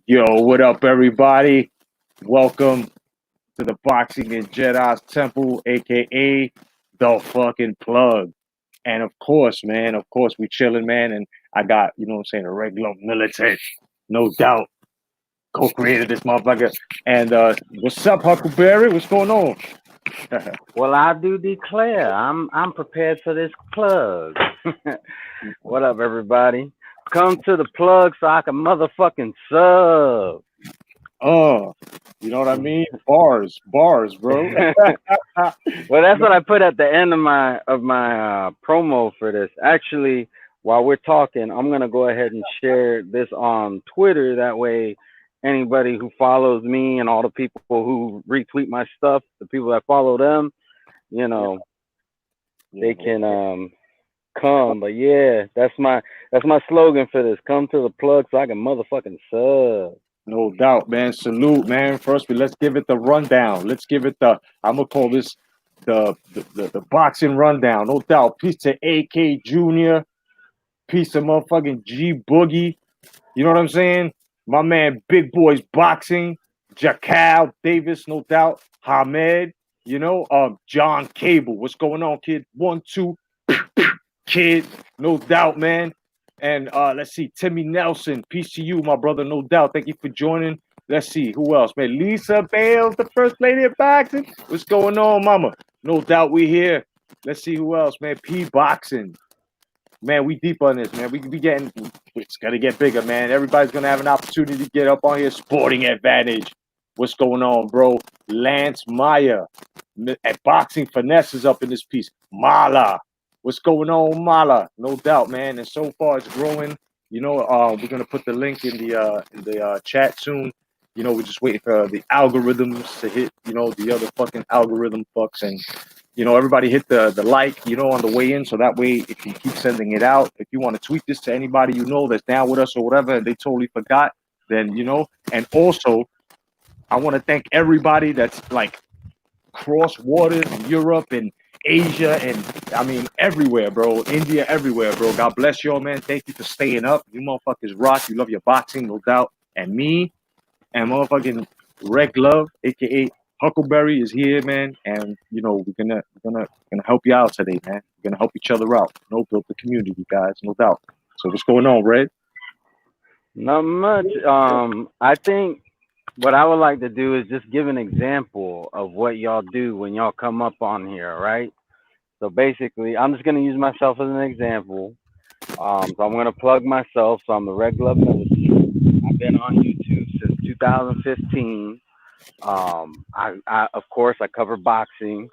Yo, what up, everybody? Welcome to the Boxing and Jedi's Temple, aka the fucking plug. And of course, man, we chilling, man. And I got, you know what I'm saying, a regular militant, no doubt, co-created this motherfucker. And what's up, Huckleberry? What's going on? Well, I do declare I'm prepared for this plug. What up, everybody? Come to the plug so I can motherfucking sub. Oh, you know what I mean? Bars, bro. Well, that's what I put at the end of my promo for this. Actually, while we're talking, I'm gonna go ahead and share this on Twitter. That way, anybody who follows me and all the people who retweet my stuff, the people that follow them, you know, they can come. But yeah, that's my slogan for this. Come to the plug so I can motherfucking sub. No doubt, man. Salute, man. First, let's give it the rundown. Let's give it the. I'm gonna call this the boxing rundown. No doubt. Peace to AK Junior. Peace to motherfucking G Boogie. You know what I'm saying? My man, Big Boys Boxing. Jacal Davis, no doubt. Hamed. You know, John Cable. What's going on, kid? 1, 2, kid. No doubt, man. And let's see, Timmy Nelson, peace to you, my brother, no doubt. Thank you for joining. Let's see, who else, man? Lisa Bales, the first lady of boxing. What's going on, mama? No doubt we here. Let's see who else, man. P Boxing. Man, we deep on this, man. We getting, it's gonna get bigger, man. Everybody's gonna have an opportunity to get up on here. Sporting Advantage. What's going on, bro? Lance Meyer. At Boxing Finesse is up in this piece. Mala. What's going on, Mala? No doubt, man. And so far, it's growing. You know, we're gonna put the link in the chat soon. You know, we're just waiting for the algorithms to hit. You know, the other fucking algorithm fucks, and you know, everybody hit the like. You know, on the way in, so that way it can keep sending it out. If you want to tweet this to anybody you know that's down with us or whatever, and they totally forgot, then you know. And also, I want to thank everybody that's like cross waters in Europe and Asia and I mean everywhere, bro. India, everywhere, bro. God bless y'all, man. Thank you for staying up. You motherfuckers rock. You love your boxing, no doubt. And me and motherfucking Red Glove, aka Huckleberry, is here, man. And you know we're gonna help you out today, man. We're gonna help each other out. No, build the community, guys, no doubt. So what's going on, Red? Not much. I think what I would like to do is just give an example of what y'all do when y'all come up on here, right? So basically, I'm just gonna use myself as an example. So I'm gonna plug myself. So I'm the Red Glove Militant. I've been on YouTube since 2015. I of course I cover boxing.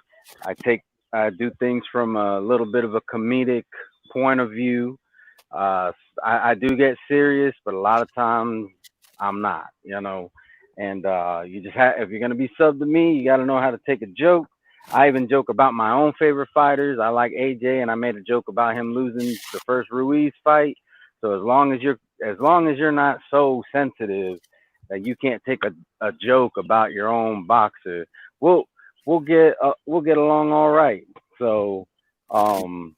I do things from a little bit of a comedic point of view. I do get serious, but a lot of times I'm not, And you just have if you're gonna be sub to me, you got to know how to take a joke. I even joke about my own favorite fighters. I like AJ, and I made a joke about him losing the first Ruiz fight. So as long as you're not so sensitive that you can't take a joke about your own boxer, we'll we'll get along all right. So um,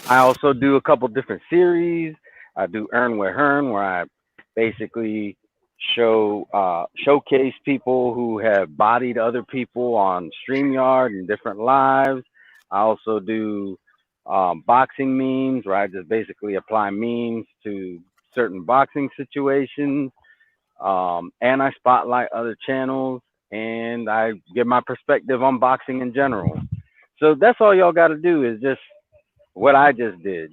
I also do a couple different series. I do Earn with Hearn, where I basically showcase people who have bodied other people on StreamYard and different lives. I also do boxing memes, where I just basically apply memes to certain boxing situations. And I spotlight other channels, and I give my perspective on boxing in general. So that's all y'all got to do is just what I just did.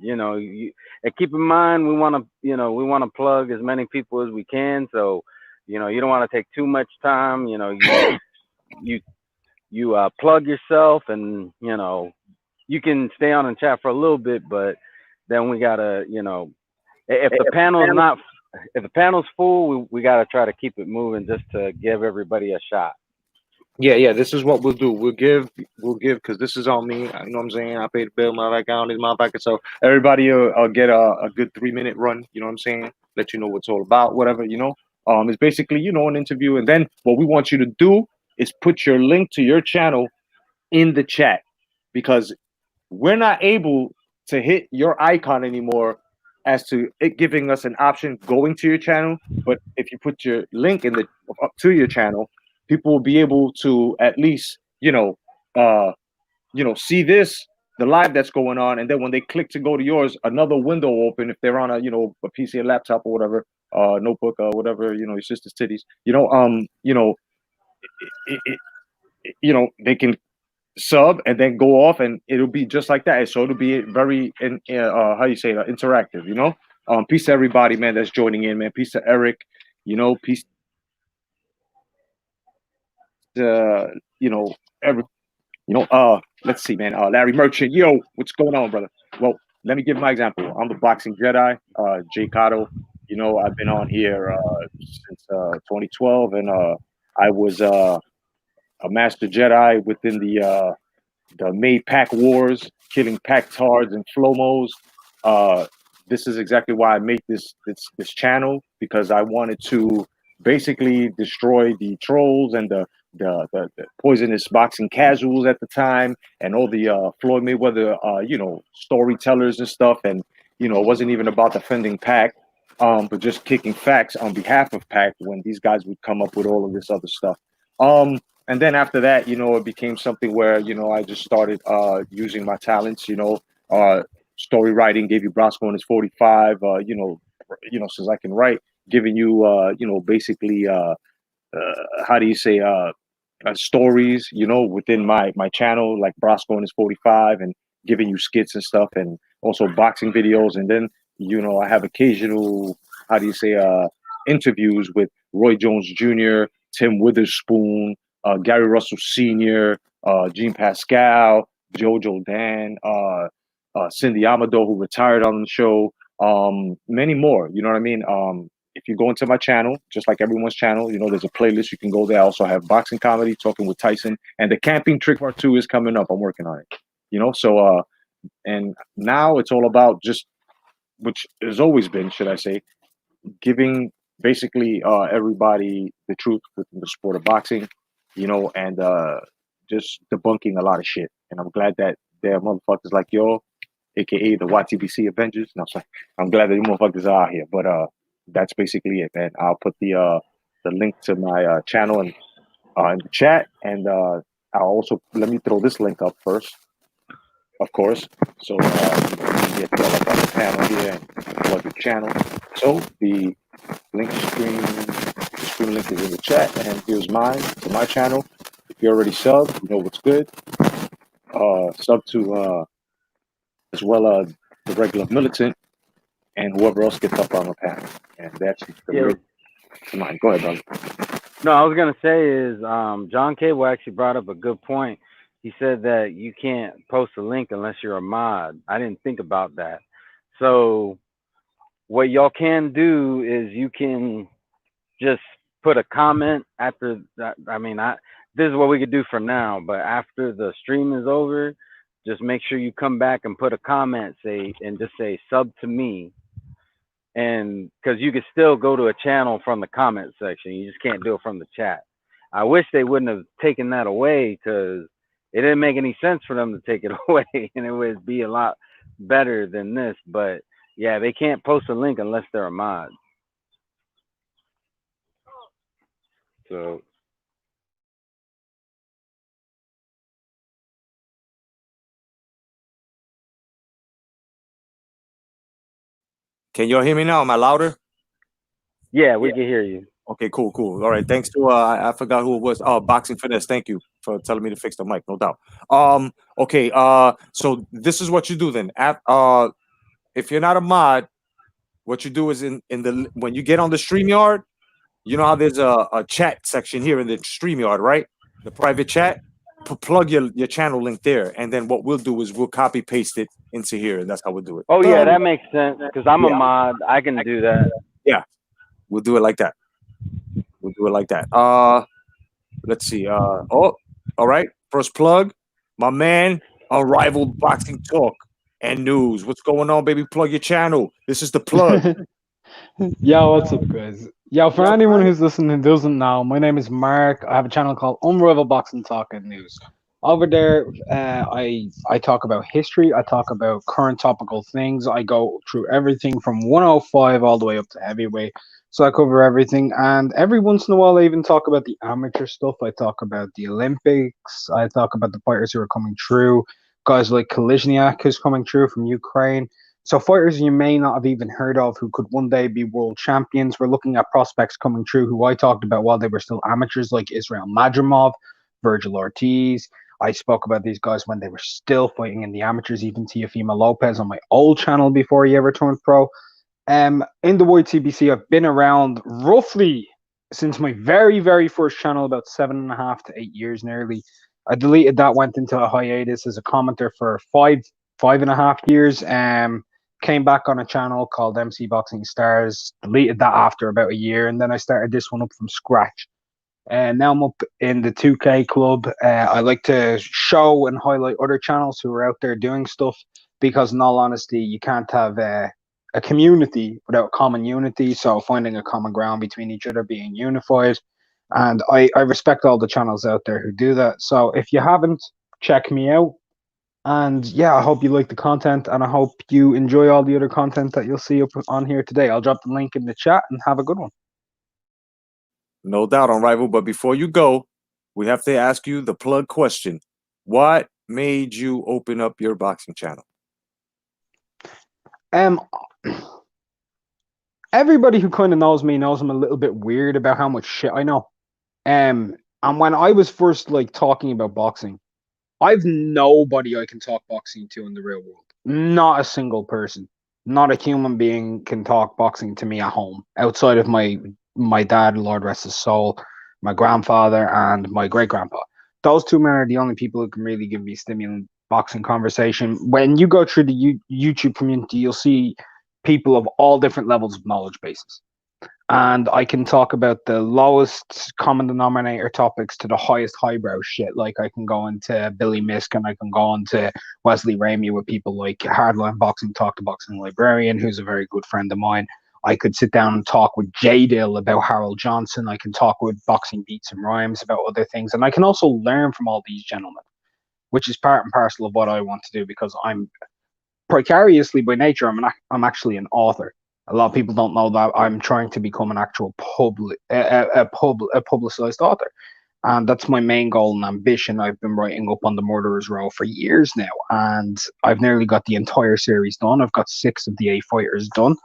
And keep in mind we want to plug as many people as we can. So you don't want to take too much time. You plug yourself, and you can stay on and chat for a little bit, but then we gotta if the panel's not if the panel's full, we gotta try to keep it moving just to give everybody a shot. Yeah. This is what we'll do. We'll give because this is on me. You know what I'm saying? I paid the bill, my account is my pocket. So everybody will get a good 3 minute run. You know what I'm saying? Let you know what's all about, whatever. It's basically an interview, and then what we want you to do is put your link to your channel in the chat because we're not able to hit your icon anymore as to it giving us an option going to your channel. But if you put your link in the up to your channel, people will be able to at least uh see this the live that's going on, and then when they click to go to yours, another window will open if they're on a PC, a laptop, or whatever, notebook, or whatever, your sister's titties. They can sub and then go off, and it'll be just like that. So it'll be very how you say that, interactive. Peace to everybody, man, that's joining in, man. Peace to Eric. Peace to every let's see, man. Larry Merchant, yo, what's going on, brother? Well, let me give my example. I'm the boxing Jedi, Jay Cotto. I've been on here since 2012, and I was a master Jedi within the May Pack Wars, killing Pack Tards and Flomos. This is exactly why I made this channel, because I wanted to basically destroy the trolls and the poisonous boxing casuals at the time, and all the Floyd Mayweather storytellers and stuff. And it wasn't even about defending Pac, but just kicking facts on behalf of Pac when these guys would come up with all of this other stuff. And then after that, it became something where, I just started using my talents, story writing, gave you Brosco in his 45, since I can write, giving you, basically, how do you say, stories, within my channel, like Brosco in his 45, and giving you skits and stuff, and also boxing videos. And then, I have occasional, how do you say, interviews with Roy Jones Jr., Tim Witherspoon, Gary Russell Sr., Gene Pascal, Jojo Dan, Cindy Amador, who retired on the show, many more. You know what I mean? If you go into my channel, just like everyone's channel, there's a playlist. You can go there. I also have boxing comedy, talking with Tyson, and the camping trick part 2 is coming up. I'm working on it. So and now it's all about just, which has always been, should I say, giving basically everybody the truth within the sport of boxing, and just debunking a lot of shit. And I'm glad that there are motherfuckers like y'all, aka the Ytbc Avengers. No, sorry. I'm glad that you motherfuckers are out here. But that's basically it, man. I'll put the link to my channel in the chat, and I'll also, let me throw this link up first, of course. So you can get up on the panel here and plug your channel. So the screen link is in the chat, and here's mine to my channel. If you're already subbed, you know what's good. Sub to as well the regular Militant, and whoever else gets up on the panel. And that's the mine. Go ahead, brother. No, I was gonna say is John Cable actually brought up a good point. He said that you can't post a link unless you're a mod. I didn't think about that. So what y'all can do is you can just put a comment after that. I mean, this is what we could do for now, but after the stream is over, just make sure you come back and put a comment, and just say sub to me. And because you could still go to a channel from the comment section, you just can't do it from the chat. I wish they wouldn't have taken that away, because it didn't make any sense for them to take it away, and it would be a lot better than this. But yeah, they can't post a link unless they're a mod. So can y'all hear me now? Am I louder? Yeah, we can hear you. Okay, cool. All right, thanks to I forgot who it was. Oh, Boxing Finesse. Thank you for telling me to fix the mic, no doubt. Okay, so this is what you do then. If you're not a mod, what you do is in the when you get on the StreamYard, you know how there's a chat section here in the StreamYard, right? The private chat. Plug your channel link there, and then what we'll do is we'll copy paste it into here, and that's how we'll do it. Oh yeah, that makes sense, because I'm a mod. I can do that. Yeah, we'll do it like that. Let's see. All right. First plug, my man, Unrivaled Boxing Talk and News. What's going on, baby? Plug your channel. This is the plug. Yo, what's up, guys? Yo, for anyone who's listening who doesn't know, my name is Mark. I have a channel called Unrivaled Boxing Talk and News. Over there, I talk about history. I talk about current topical things. I go through everything from 105 all the way up to heavyweight. So I cover everything, and every once in a while, I even talk about the amateur stuff. I talk about the Olympics. I talk about the fighters who are coming through. Guys like Kolizniak, who's coming through from Ukraine. So fighters you may not have even heard of who could one day be world champions. We're looking at prospects coming through who I talked about while they were still amateurs, like Israel Madrimov, Virgil Ortiz. I spoke about these guys when they were still fighting in the amateurs, even Teofimo Lopez on my old channel before he ever turned pro. In the Ytbc, I've been around roughly since my very, very first channel, about 7.5 to 8 years nearly. I deleted that, went into a hiatus as a commenter for 5.5 years. Came back on a channel called MC Boxing Stars, deleted that after about a year, and then I started this one up from scratch. And now I'm up in the 2K club. I like to show and highlight other channels who are out there doing stuff because, in all honesty, you can't have a community without common unity. So finding a common ground between each other, being unified. And I respect all the channels out there who do that. So if you haven't, check me out. And yeah, I hope you like the content and I hope you enjoy all the other content that you'll see up on here today. I'll drop the link in the chat and have a good one. No doubt on Rival. But before you go, we have to ask you the plug question. What made you open up your boxing channel? Everybody who kind of knows me knows I'm a little bit weird about how much shit I know. And when I was first like talking about boxing, I've nobody I can talk boxing to in the real world. Not a single person. Not a human being can talk boxing to me at home outside of my dad, Lord rest his soul, my grandfather, and my great grandpa. Those two men are the only people who can really give me stimulant boxing conversation. When you go through the YouTube community, you'll see people of all different levels of knowledge bases. And I can talk about the lowest common denominator topics to the highest highbrow shit. Like I can go into Billy Misk and I can go into Wesley Ramey with people like Hardline Boxing Talk to Boxing Librarian, who's a very good friend of mine. I could sit down and talk with J Dill about Harold Johnson. I can talk with Boxing Beats and Rhymes about other things. And I can also learn from all these gentlemen, which is part and parcel of what I want to do because I'm precariously by nature, I'm actually an author. A lot of people don't know that I'm trying to become an actual publicized author, and that's my main goal and ambition. I've been writing up on the Murderers Row for years now, and I've nearly got the entire series done. I've got 6 of the 8 fighters done.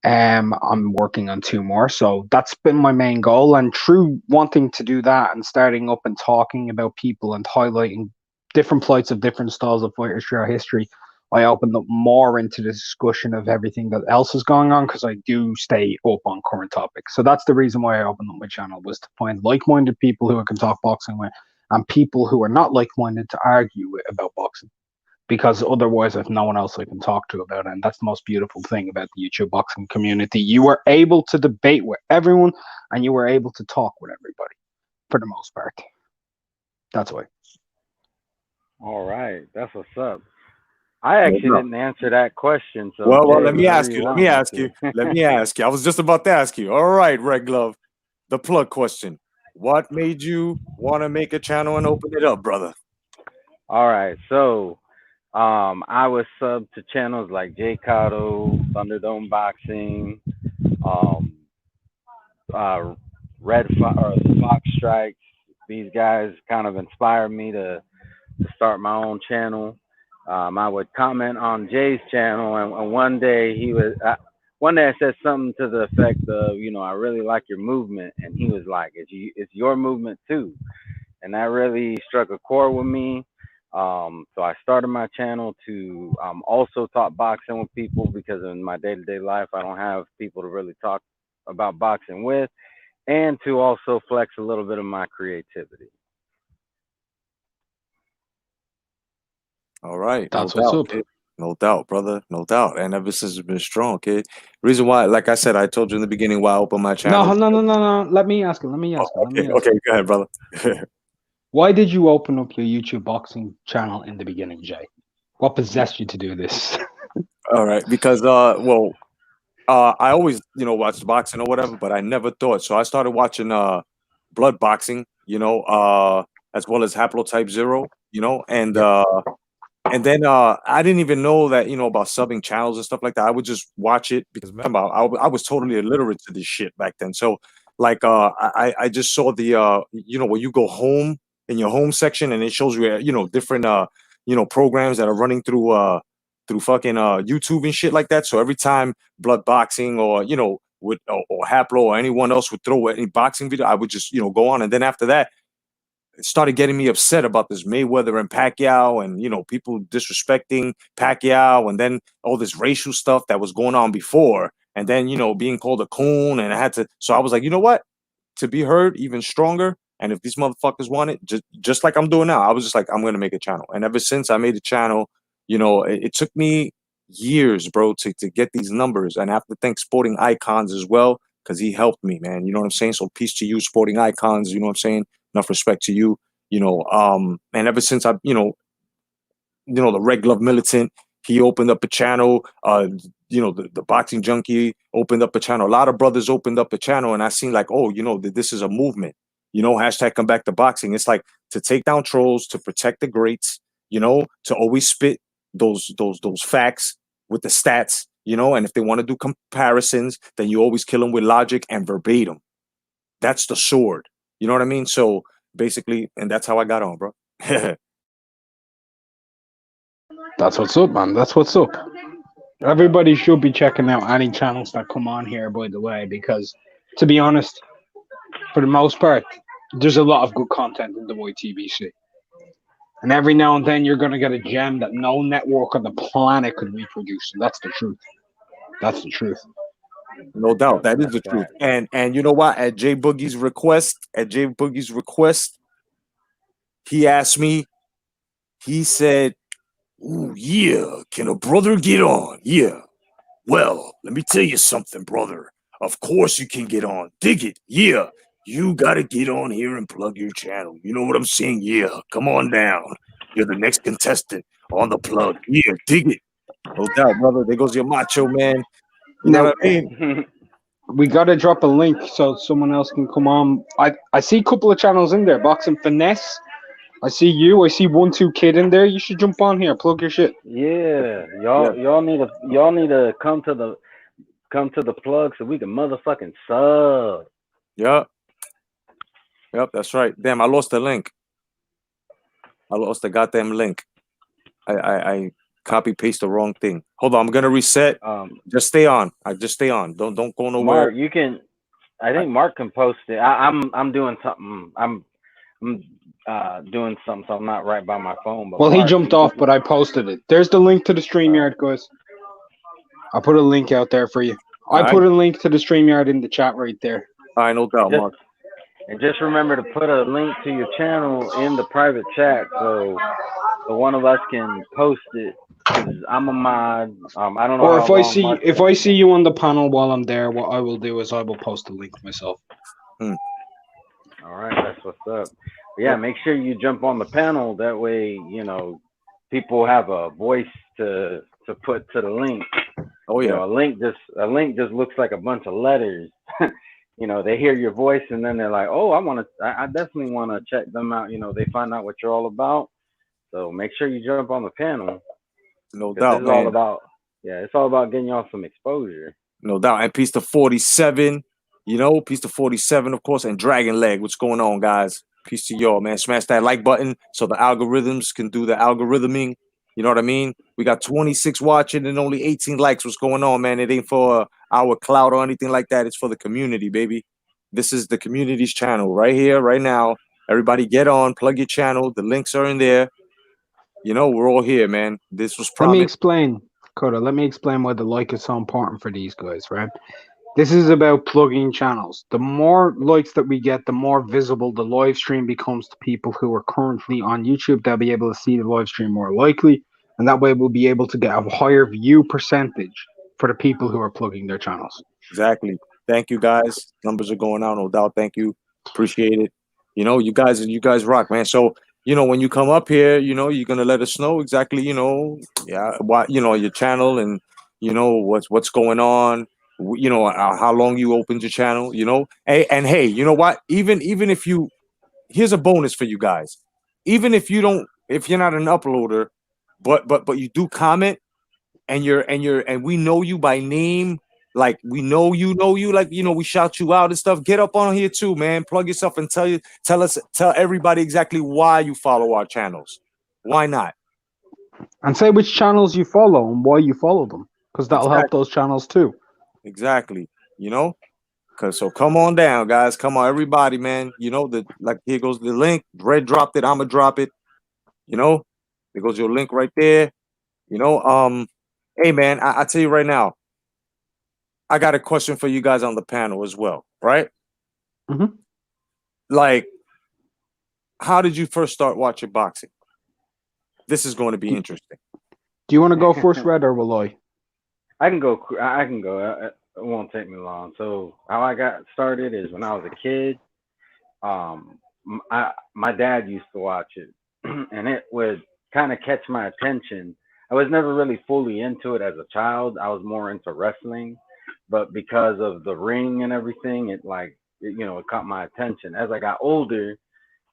I'm working on 2 more, so that's been my main goal. And through wanting to do that and starting up and talking about people and highlighting different plights of different styles of fighters throughout history, I opened up more into the discussion of everything that else is going on because I do stay up on current topics. So that's the reason why I opened up my channel, was to find like-minded people who I can talk boxing with and people who are not like-minded to argue with about boxing, because otherwise I've no one else I can talk to about it. And that's the most beautiful thing about the YouTube boxing community. You are able to debate with everyone and you are able to talk with everybody for the most part. That's why. All right, that's what's up. I actually didn't answer that question. So Well, Jay, let me whatever ask you. you Let want me me ask to. you. Let me ask you. I was just about to ask you. All right, Red Glove, the plug question. What made you want to make a channel and open it up, brother? All right, so I was sub to channels like Jay Cotto, Thunderdome Boxing, um, or Fox Strikes. These guys kind of inspired me to start my own channel. I would comment on Jay's channel, and one day one day I said something to the effect of, I really like your movement, and he was like, "It's your movement too," and that really struck a chord with me. So I started my channel to also talk boxing with people because in my day-to-day life I don't have people to really talk about boxing with, and to also flex a little bit of my creativity. All right, That's no what's doubt, up. kid. No doubt, brother. No doubt. And ever since it's been strong, kid. Reason why, like I said, I told you in the beginning why I opened my channel. No. Let me ask you. Oh, okay, okay, go ahead, brother. Why did you open up your YouTube boxing channel in the beginning, Jay? What possessed you to do this? All right, because I always watched boxing or whatever, but I never thought. So I started watching blood boxing, as well as Haplotype Zero. you know, and then I didn't even know that, you know, about subbing channels and stuff like that. I would just watch it because I was totally illiterate to this shit back then. So like I just saw the you know, when you go home in your home section and it shows you, you know, different you know, programs that are running through fucking YouTube and shit like that. So every time Blood Boxing or, you know, would or Haplo or anyone else would throw any boxing video, I would just, you know, go on. And then after that, it started getting me upset about this Mayweather and Pacquiao and, you know, people disrespecting Pacquiao and then all this racial stuff that was going on before. And then, you know, being called a coon, and I had to, so I was like, you know what? To be heard even stronger. And if these motherfuckers want it, just like I'm doing now, I was just like, I'm going to make a channel. And ever since I made a channel, you know, it took me years, bro, to get these numbers. And I have to thank Sporting Icons as well, because he helped me, man. You know what I'm saying? So peace to you, Sporting Icons. You know what I'm saying? Enough respect to you, you know. And ever since I, you know, the Red Glove Militant, he opened up a channel. You know, the Boxing Junkie opened up a channel. A lot of brothers opened up a channel, and I seen like, oh, you know, this is a movement. You know, hashtag come back to boxing. It's like to take down trolls, to protect the greats. You know, to always spit those facts with the stats. You know, and if they want to do comparisons, then you always kill them with logic and verbatim. That's the sword. You know what I mean? So basically, and that's how I got on, bro. That's what's up, man. That's what's up. Everybody should be checking out any channels that come on here, by the way, because to be honest, for the most part, there's a lot of good content in the Ytbc. And every now and then you're going to get a gem that no network on the planet could reproduce. And that's the truth. That's the truth. No doubt. That is the truth. And you know what? At J Boogie's request, he asked me, he said, "Ooh, yeah, can a brother get on? Yeah. Well, let me tell you something, brother. Of course you can get on. Dig it. Yeah. You gotta get on here and plug your channel. You know what I'm saying? Yeah. Come on down. You're the next contestant on the plug. Yeah, dig it. No doubt, brother. There goes your macho, man. You know what I mean? We got to drop a link so someone else can come on. I see a couple of channels in there. Boxing Finesse. I see you. I see 1-2 Kid in there. You should jump on here. Plug your shit. Yeah, y'all need to come to the plug so we can motherfucking sub. Yep, that's right. Damn, I lost the link. I lost the goddamn link. I copy paste the wrong thing. Hold on, I'm gonna reset. Just stay on. Just stay on. Don't go nowhere. Mark, you can. I think Mark can post it. I'm doing something. I'm doing something, so I'm not right by my phone. But well, Mark, he jumped off, but I posted it. There's the link to the StreamYard, guys. I put a link out there for you. I put a link to the StreamYard in the chat right there. I no doubt, Mark. And just remember to put a link to your channel in the private chat so one of us can post it. Cause I'm a mod. I don't know. Or if I see you on the panel while I'm there, what I will do is I will post the link myself. All right, that's what's up. But yeah, make sure you jump on the panel. That way, you know, people have a voice to put to the link. Oh yeah. You know, a link just looks like a bunch of letters. You know, they hear your voice and then they're like, oh, I definitely want to check them out. You know, they find out what you're all about. So make sure you jump on the panel. No doubt, man. It's all about getting y'all some exposure. No doubt. And peace to 47, you know, peace to 47, of course, and Dragon Leg. What's going on, guys? Peace to y'all, man. Smash that like button so the algorithms can do the algorithming. You know what I mean? We got 26 watching and only 18 likes. What's going on, man? It ain't for our clout or anything like that. It's for the community, baby. This is the community's channel right here, right now. Everybody get on, plug your channel. The links are in there. You know, we're all here, man. This was promised. Let me explain, Coda. Let me explain why the like is so important for these guys, right? This is about plugging channels. The more likes that we get, the more visible the live stream becomes to people who are currently on YouTube. They'll be able to see the live stream more likely, and that way we'll be able to get a higher view percentage for the people who are plugging their channels. Exactly. Thank you, guys. Numbers are going out, no doubt. Thank you. Appreciate it. You know, you guys rock, man. So, you know, when you come up here, you know, you're gonna let us know exactly, you know, what, you know, your channel and, you know, what's going on, you know, how long you opened your channel, you know. And hey, you know what? Even if you, here's a bonus for you guys. Even if you don't, if you're not an uploader, but you do comment, and we know you by name, like we know you, like we shout you out and stuff. Get up on here too, man. Plug yourself and tell everybody exactly why you follow our channels. Why not? And say which channels you follow and why you follow them, because that'll help Exactly. those channels too. Exactly. So come on down, guys. Come on, everybody, man. Like here goes the link. Red dropped it. I'ma drop it. There goes your link right there. Hey man, I tell you right now, I got a question for you guys on the panel as well, right? Mhm. Like, how did you first start watching boxing? This is going to be interesting. Do you want to go first, Red, or will I? I can go. I can go. It won't take me long. So how I got started is when I was a kid. My dad used to watch it, and it would kind of catch my attention. I was never really fully into it as a child. I was more into wrestling, but because of the ring and everything, it caught my attention. As I got older,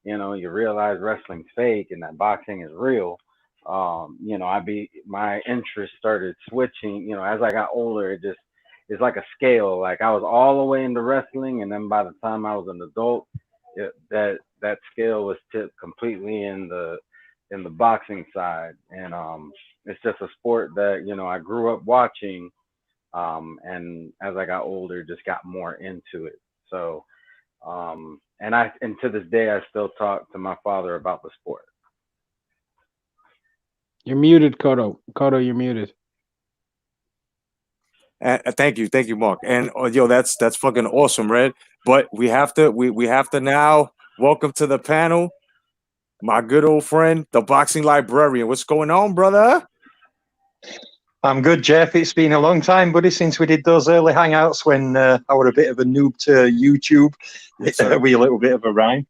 you realize wrestling's fake and that boxing is real. My interest started switching. As I got older, it's like a scale. Like I was all the way into wrestling, and then by the time I was an adult, that scale was tipped completely in the boxing side. And it's just a sport that I grew up watching, and as I got older, just got more into it. So and to this day, I still talk to my father about the sport. You're muted, Kodo. Kodo, you're muted. Thank you, Mark. And that's fucking awesome, Red. But we have to now welcome to the panel my good old friend, the boxing librarian. What's going on, brother? I'm good, Jeff. It's been a long time, buddy, since we did those early hangouts when I was a bit of a noob to YouTube. Yes, with a little bit of a rhyme.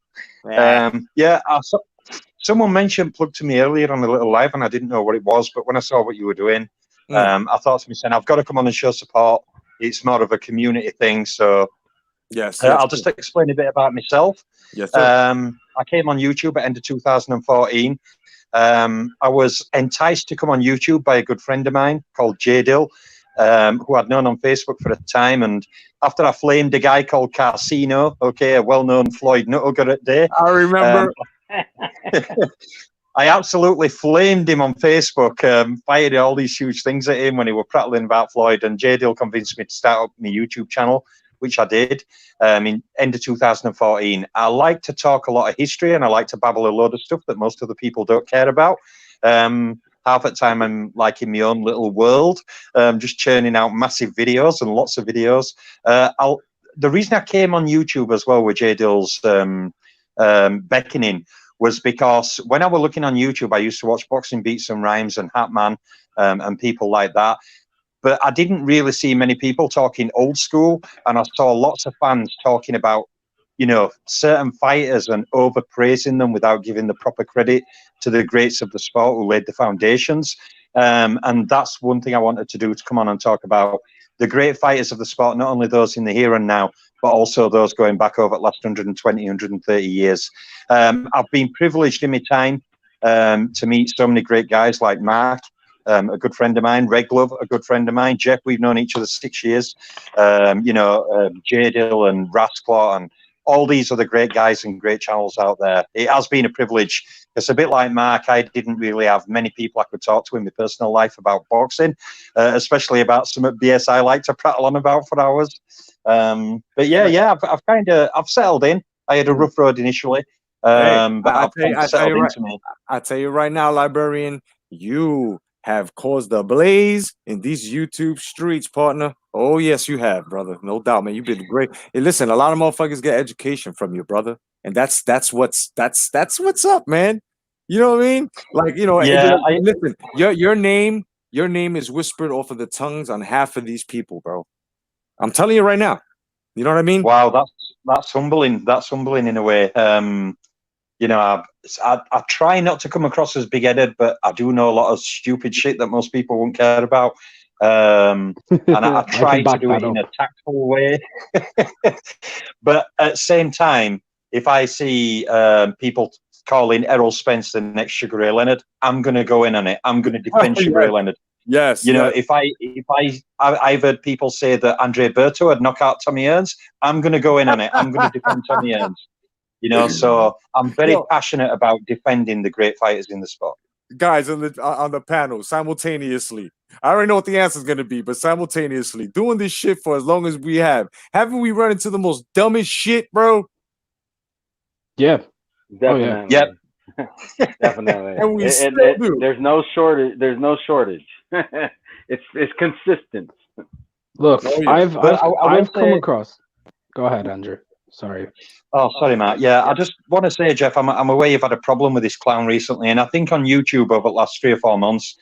Someone plugged to me earlier on a little live, and I didn't know what it was. But when I saw what you were doing, I thought to myself, I've got to come on and show support. It's more of a community thing. So yes, I'll just explain a bit about myself. Yes, sir. I came on YouTube at the end of 2014. I was enticed to come on YouTube by a good friend of mine called J-Dill, who I'd known on Facebook for a time. And after I flamed a guy called Carsino, a well-known Floyd Nuttall at day. I remember. I absolutely flamed him on Facebook, fired all these huge things at him when he were prattling about Floyd. And J-Dill convinced me to start up my YouTube channel, which I did in end of 2014. I like to talk a lot of history, and I like to babble a load of stuff that most other people don't care about. Half the time I'm like in my own little world, just churning out massive videos and lots of videos. The reason I came on YouTube as well with J-Dill's beckoning was because when I was looking on YouTube, I used to watch Boxing Beats and Rhymes and Hatman and people like that. But I didn't really see many people talking old school, and I saw lots of fans talking about, certain fighters and overpraising them without giving the proper credit to the greats of the sport who laid the foundations. And that's one thing I wanted to do, to come on and talk about the great fighters of the sport, not only those in the here and now, but also those going back over the last 120, 130 years. I've been privileged in my time to meet so many great guys like Mark, a good friend of mine, Red Glove, a good friend of mine, Jeff. We've known each other 6 years. J-Dill and Rasclaw and all these other great guys and great channels out there. It has been a privilege. It's a bit like Mark. I didn't really have many people I could talk to in my personal life about boxing, especially about some BS I like to prattle on about for hours. But I've settled in. I had a rough road initially, but I've settled into me. I tell you right now, librarian, you have caused a blaze in these YouTube streets, partner. Oh yes, you have, brother. No doubt, man. You've been great. Hey, listen, a lot of motherfuckers get education from you, brother, and that's what's up, man. You know what I mean? Like, listen, your name is whispered off of the tongues on half of these people, bro. I'm telling you right now. You know what I mean? Wow, that's humbling. That's humbling in a way. I try not to come across as big-headed, but I do know a lot of stupid shit that most people won't care about. And I try to do it in a tactful way. But at the same time, if I see people calling Errol Spence the next Sugar Ray Leonard, I'm going to go in on it. I'm going to defend Sugar Ray Leonard. Yes. You know, I've heard people say that Andre Berto had knocked out Tommy Earns. I'm going to go in on it. I'm going to defend Tommy Earns. You know, so I'm very passionate about defending the great fighters in the sport. Guys on the panel simultaneously. I already know what the answer is going to be, but simultaneously doing this shit for as long as we have. Haven't we run into the most dumbest shit, bro? Yeah. Definitely. Yep. Definitely. And we still do. There's no shortage. There's no shortage. It's consistent. Look, I've come say, across. Go ahead, Andrew. Sorry. Oh, sorry, Matt. Yeah, I just want to say, Jeff, I'm aware you've had a problem with this clown recently, and I think on YouTube over the last 3 or 4 months,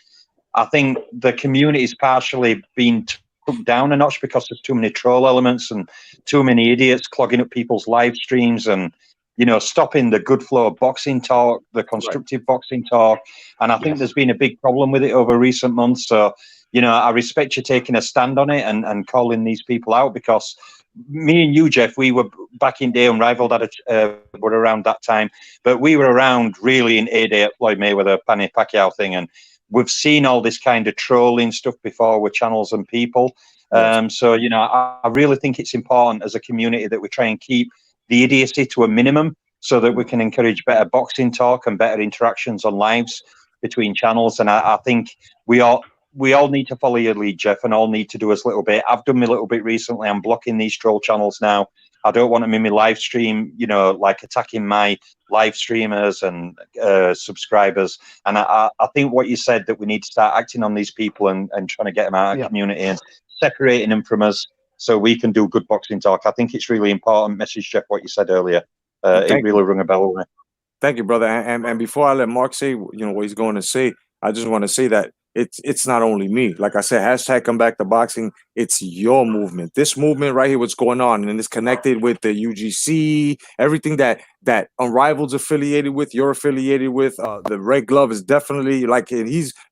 I think the community's partially been took down a notch because there's too many troll elements and too many idiots clogging up people's live streams and, you know, stopping the good flow of boxing talk, the constructive boxing talk. And I think there's been a big problem with it over recent months. So, you know, I respect you taking a stand on it and calling these people out, because me and you, Jeff, we were back in day unrivaled were around that time, but we were around really in A-Day at Floyd Mayweather, Manny Pacquiao thing. And we've seen all this kind of trolling stuff before with channels and people. So, you know, I really think it's important as a community that we try and keep the idiocy to a minimum so that we can encourage better boxing talk and better interactions on lives between channels. And I think we all need to follow your lead, Jeff, and all need to do us a little bit. I've done me a little bit recently. I'm blocking these troll channels now. I don't want them in my live stream, you know, like attacking my live streamers and subscribers. And I think what you said, that we need to start acting on these people and trying to get them out of the community and separating them from us so we can do good boxing talk. I think it's really important message, Jeff, what you said earlier. It really rung a bell with me. Thank you, brother. And before I let Mark say, you know, what he's going to say, I just want to say that it's not only me. Like I said, hashtag come back to boxing. It's your movement. This movement right here, what's going on, and it's connected with the UGC, everything that Unrivaled's affiliated with, you're affiliated with. The Red Glove is definitely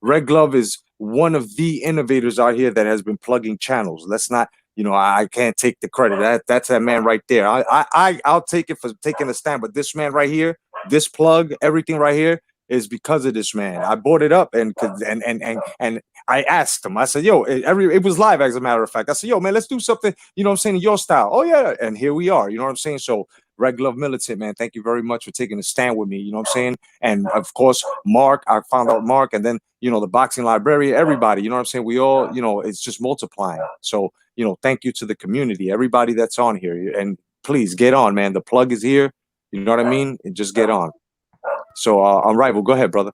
Red Glove is one of the innovators out here that has been plugging channels. Let's not, you know, I can't take the credit. That's that man right there. I'll take it for taking a stand, but this man right here, this plug, everything right here, is because of this man. I brought it up and I asked him. I said, yo, it was live, as a matter of fact. I said, yo, man, let's do something, you know what I'm saying, in your style. Oh, yeah. And here we are. You know what I'm saying? So, Red Glove Militant, man, thank you very much for taking a stand with me. You know what I'm saying? And, of course, Mark, I found out Mark, and then, you know, the Boxing Librarian, everybody, you know what I'm saying? We all, you know, it's just multiplying. So, you know, thank you to the community, everybody that's on here. And please get on, man. The plug is here. You know what I mean? And just get on. So, Unrivaled, go ahead, brother.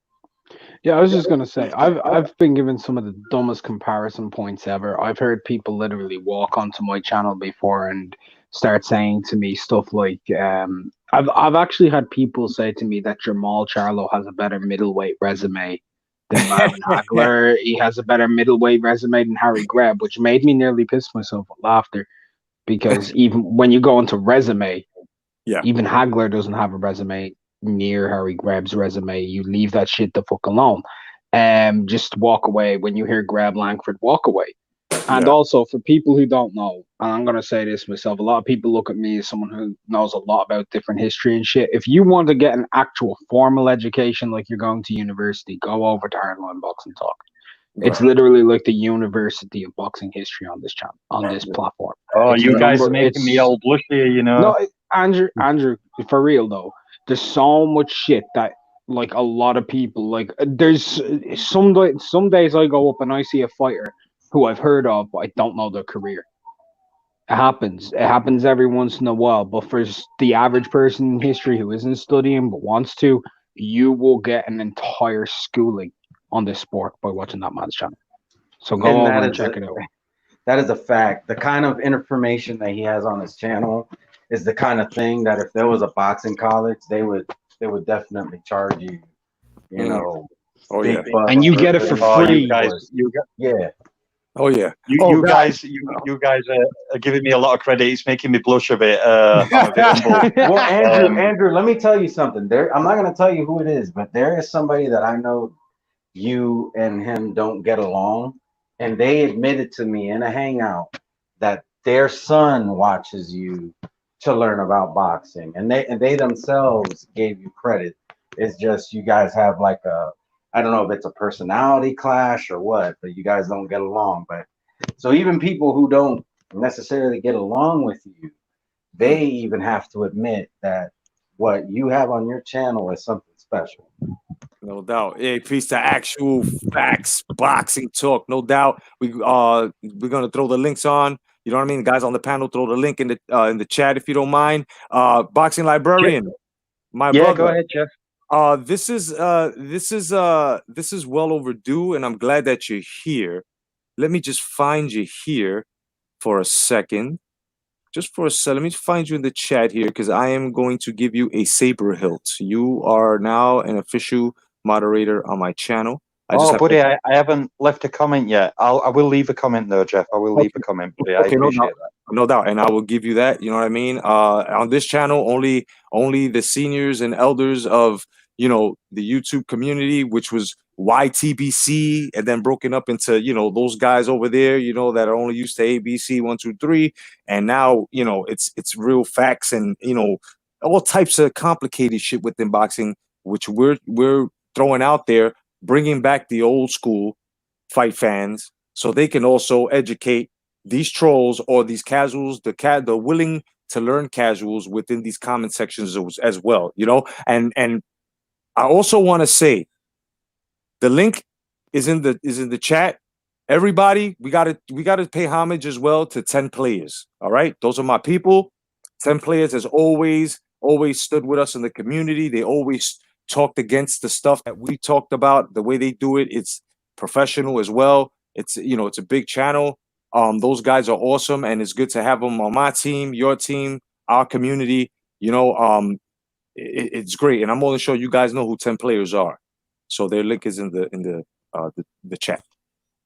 Yeah, I was just gonna say, I've been given some of the dumbest comparison points ever. I've heard people literally walk onto my channel before and start saying to me stuff like, I've actually had people say to me that Jamal Charlo has a better middleweight resume than Marvin Hagler. He has a better middleweight resume than Harry Greb, which made me nearly piss myself with laughter, because even when you go into resume, even Hagler doesn't have a resume near Harry Greb's resume. You leave that shit the fuck alone. Just walk away. When you hear Greb Langford, walk away. And also, for people who don't know, and I'm going to say this myself, a lot of people look at me as someone who knows a lot about different history and shit. If you want to get an actual formal education like you're going to university, go over to Hardline Boxing Talk. It's literally like the University of Boxing History on this channel, on this platform. Oh, you guys are making me all blushy, you know. No, Andrew, for real though, there's so much shit that, like, a lot of people, like, there's some days I go up and I see a fighter who I've heard of, but I don't know their career. It happens every once in a while. But for the average person in history who isn't studying but wants to, you will get an entire schooling on this sport by watching that man's channel. So go over and check it out. That is a fact. The kind of information that he has on his channel is the kind of thing that if there was a boxing college, they would definitely charge you, you know. Oh yeah, and you get it for free. Oh yeah. You guys are giving me a lot of credit. It's making me blush a bit. I'm a bit humble. Well, Andrew, let me tell you something. I'm not going to tell you who it is, but there is somebody that I know you and him don't get along, and they admitted to me in a hangout that their son watches you to learn about boxing, and they themselves gave you credit It's just you guys have like a, I don't know if it's a personality clash or what, but you guys don't get along. But so even people who don't necessarily get along with you, they even have to admit that what you have on your channel is something special. No doubt. Hey, peace to actual facts, boxing talk. No doubt. We're gonna throw the links on. You know what I mean? Guys on the panel, throw the link in the chat if you don't mind. Boxing librarian, my Yeah, brother. go ahead, Jeff. This is well overdue, and I'm glad that you're here. Let me just find you here for a second. Just for a second, let me find you in the chat here because I am going to give you a saber hilt. You are now an official moderator on my channel. Buddy, I haven't left a comment yet. I will leave a comment though, Jeff. I will leave a comment, buddy. I appreciate that. No doubt, and I will give you that. You know what I mean? On this channel, only the seniors and elders of the YouTube community, which was Ytbc, and then broken up into those guys over there, that are only used to ABC 1, 2, 3, and now it's real facts and all types of complicated shit within boxing, which we're throwing out there, bringing back the old school fight fans so they can also educate these trolls or these casuals, the willing to learn casuals within these comment sections as well, and I also want to say the link is in the chat. Everybody, we gotta pay homage as well to 10 players. All right, those are my people. 10 players has always stood with us in the community. They always talked against the stuff that we talked about. The way they do it, it's professional as well. It's it's a big channel. Those guys are awesome, and it's good to have them on my team, your team, our community. It's great, and I'm only sure you guys know who 10 players are. So their link is in the chat.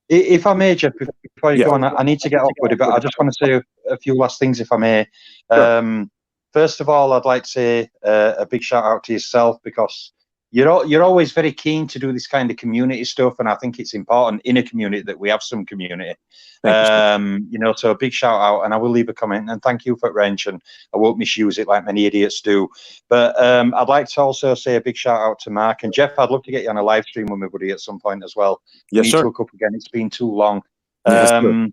If I may, Jeff, before you go on, I need to get off with it, but I just want to say a few last things, if I may. Sure. First of all, I'd like to say a big shout out to yourself, because you're always very keen to do this kind of community stuff, and I think it's important in a community that we have some community. So a big shout out, and I will leave a comment, and thank you for wrench, and I won't misuse it like many idiots do. But I'd like to also say a big shout out to Mark and Jeff. I'd love to get you on a live stream with my buddy at some point as well. Yes, we need sir. to hook up again. It's been too long. Yes,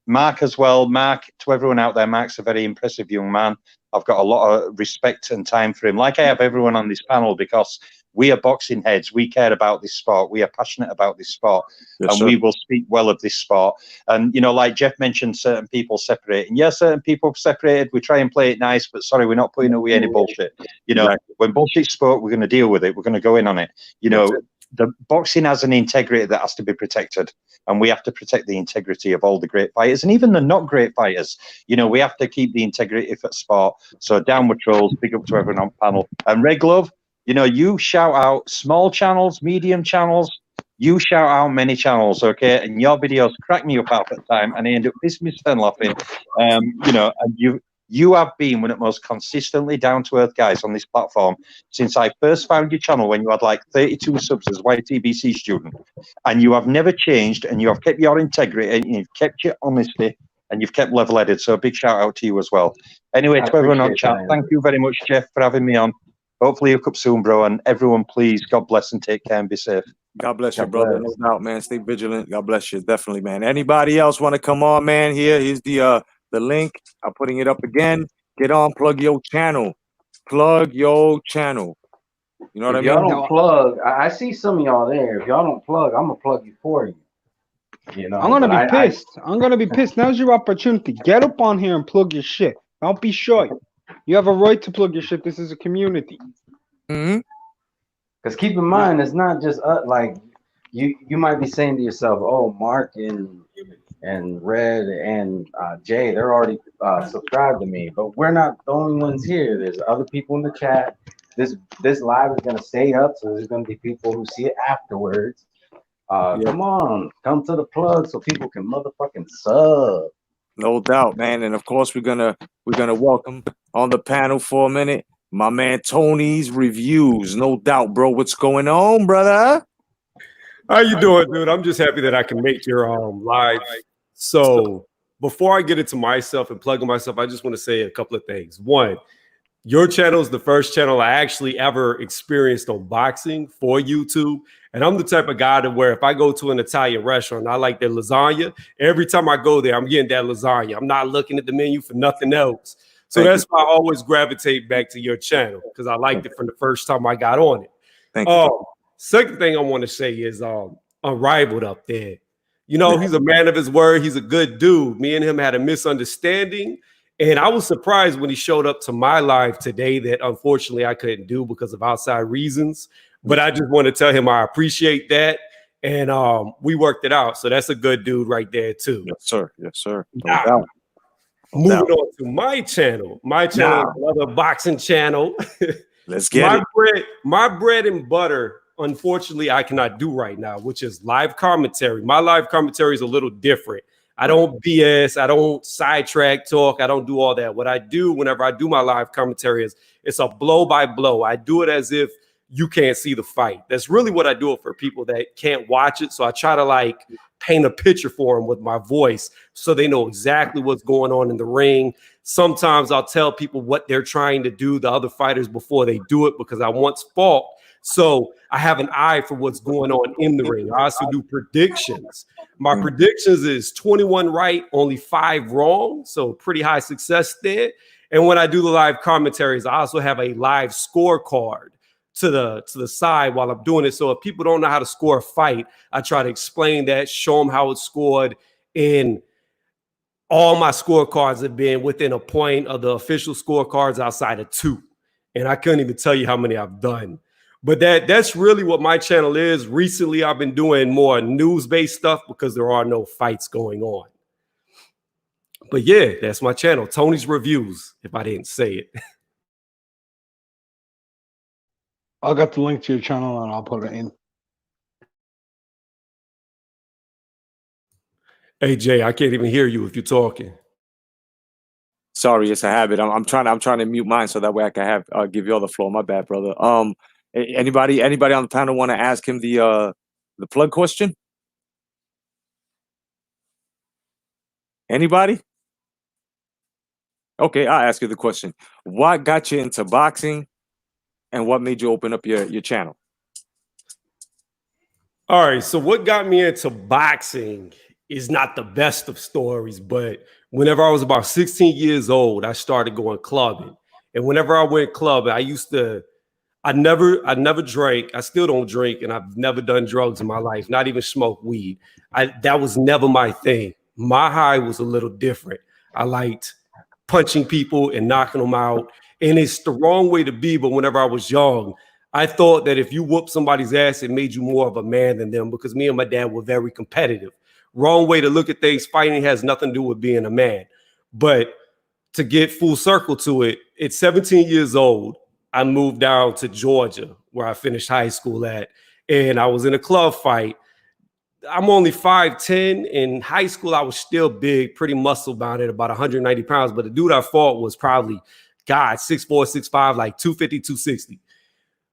Mark as well. Mark, to everyone out there, Mark's a very impressive young man. I've got a lot of respect and time for him, like I have everyone on this panel, because we are boxing heads. We care about this sport. We are passionate about this sport. Yes, and sir. We will speak well of this sport. And, like Jeff mentioned, certain people separating. Yeah, certain people separated. We try and play it nice, but sorry, we're not putting away any bullshit. Exactly. When bullshit's sport, we're going to deal with it. We're going to go in on it. The boxing has an integrity that has to be protected, and we have to protect the integrity of all the great fighters, and even the not great fighters. We have to keep the integrity of sport. So downward trolls, big up to everyone on panel. And Red Glove, you shout out small channels, medium channels. You shout out many channels, okay? And your videos crack me up half the time, and I end up pissing myself laughing. And you have been one of the most consistently down-to-earth guys on this platform since I first found your channel when you had like 32 subs as Ytbc student. And you have never changed, and you have kept your integrity, and you've kept your honesty, and you've kept level-headed. So a big shout-out to you as well. Anyway, to everyone on chat, thank you very much, Jeff, for having me on. Hopefully you'll come soon, bro. And everyone, please, God bless and take care and be safe. God bless you, brother. No doubt, man. Stay vigilant. God bless you. Definitely, man. Anybody else want to come on, man? Here's the link. I'm putting it up again. Get on, plug your channel. Plug your channel. You know what I mean? Y'all don't plug. I see some of y'all there. If y'all don't plug, I'm gonna plug you for you. I'm gonna be pissed. I'm gonna be pissed. Now's your opportunity. Get up on here and plug your shit. Don't be shy. You have a right to plug your shit. This is a community. Because keep in mind, it's not just like you might be saying to yourself, "Oh, Mark and Red and Jay, they're already subscribed to me," but we're not the only ones here. There's other people in the chat. This live is gonna stay up, so there's gonna be people who see it afterwards. Come on, come to the plug so people can motherfucking sub. No doubt, man. And of course, we're gonna welcome on the panel for a minute my man Tony's Reviews. No doubt, bro. What's going on, brother? How you doing, dude? I'm just happy that I can make your live. So before I get into myself and plugging myself, I just want to say a couple of things. One, Your channel is the first channel I actually ever experienced on boxing for YouTube. And I'm the type of guy to where if I go to an Italian restaurant, I like their lasagna. Every time I go there, I'm getting that lasagna. I'm not looking at the menu for nothing else. So that's why I always gravitate back to your channel, because I liked it from the first time I got on it. Thank you. Second thing I want to say is Unrivaled up there. You know, he's a man of his word. He's a good dude. Me and him had a misunderstanding. And I was surprised when he showed up to my live today that unfortunately I couldn't do because of outside reasons. But I just want to tell him I appreciate that. And we worked it out. So that's a good dude right there, too. Yes, sir. Yes, sir. Now, moving on to my channel. My channel is another boxing channel. Let's get it. My bread and butter, unfortunately, I cannot do right now, which is live commentary. My live commentary is a little different. I don't BS. I don't sidetrack talk. I don't do all that. What I do whenever I do my live commentary is it's a blow by blow. I do it as if you can't see the fight. That's really what I do it for people that can't watch it. So I try to like paint a picture for them with my voice so they know exactly what's going on in the ring. Sometimes I'll tell people what they're trying to do, the other fighters, before they do it, because I once fought. So I have an eye for what's going on in the ring. I also do predictions. My predictions is 21 right, only 5 wrong. So pretty high success there. And when I do the live commentaries, I also have a live scorecard to the side while I'm doing it. So if people don't know how to score a fight, I try to explain that, show them how it's scored. And all my scorecards have been within a point of the official scorecards outside of 2. And I couldn't even tell you how many I've done. But that's really what my channel is. Recently, I've been doing more news-based stuff because there are no fights going on. But yeah, that's my channel, Tony's Reviews, if I didn't say it. I'll get the link to your channel and I'll put it in. Hey Jay, I can't even hear you if you're talking. Sorry, it's a habit. I'm trying to mute mine so that way I can give you all the floor. My bad, brother. Anybody on the panel want to ask him the plug question? Anybody? Okay, I'll ask you the question. What got you into boxing, and what made you open up your channel? All right, so what got me into boxing is not the best of stories, but whenever I was about 16 years old, I started going clubbing. And whenever I went clubbing, I never drank. I still don't drink, and I've never done drugs in my life, not even smoke weed. That was never my thing. My high was a little different. I liked punching people and knocking them out. And it's the wrong way to be, but whenever I was young, I thought that if you whoop somebody's ass, it made you more of a man than them, because me and my dad were very competitive. Wrong way to look at things. Fighting has nothing to do with being a man. But to get full circle to it, at 17 years old, I moved down to Georgia, where I finished high school at, and I was in a club fight. I'm only 5'10". In high school, I was still big, pretty muscle-bound at about 190 pounds, but the dude I fought was probably, 6'4", 6'5", like 250, 260.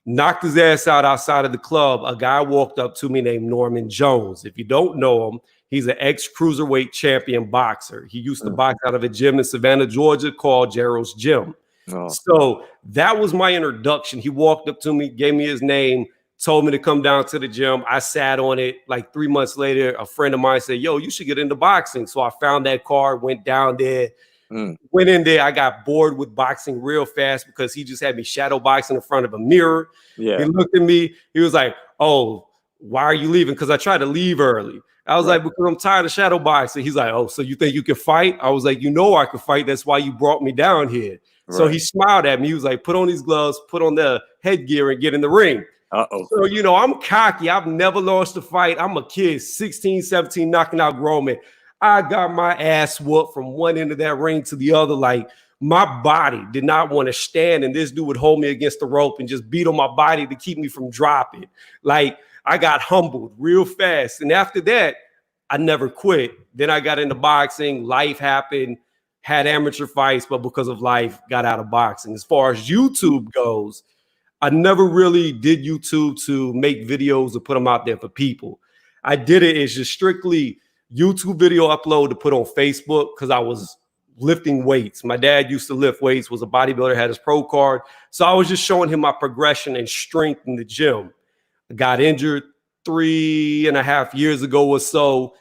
Knocked his ass out outside of the club. A guy walked up to me named Norman Jones. If you don't know him, he's an ex-cruiserweight champion boxer. He used to box out of a gym in Savannah, Georgia called Gerald's Gym. Oh. So that was my introduction. He walked up to me, gave me his name, told me to come down to the gym. I sat on it. Like 3 months later, a friend of mine said, yo, you should get into boxing. So I found that card, went down there, went in there. I got bored with boxing real fast because he just had me shadow boxing in front of a mirror. Yeah. He looked at me. He was like, oh, why are you leaving? Because I tried to leave early. I was like, because I'm tired of shadow boxing. He's like, oh, so you think you can fight? I was like, you know I can fight. That's why you brought me down here. Right. So he smiled at me. He was like, put on these gloves, put on the headgear, and get in the ring. So, you know, I'm cocky. I've never lost a fight. I'm a kid, 16, 17, knocking out grown men. I got my ass whooped from one end of that ring to the other. Like, my body did not want to stand, and this dude would hold me against the rope and just beat on my body to keep me from dropping. Like, I got humbled real fast. And after that, I never quit. Then I got into boxing. Life happened, had amateur fights, but because of life, got out of boxing. As far as YouTube goes, I never really did YouTube to make videos or put them out there for people. I did it as just strictly YouTube video upload to put on Facebook because I was lifting weights. My dad used to lift weights, was a bodybuilder, had his pro card. So I was just showing him my progression and strength in the gym. I got injured 3.5 years ago or so,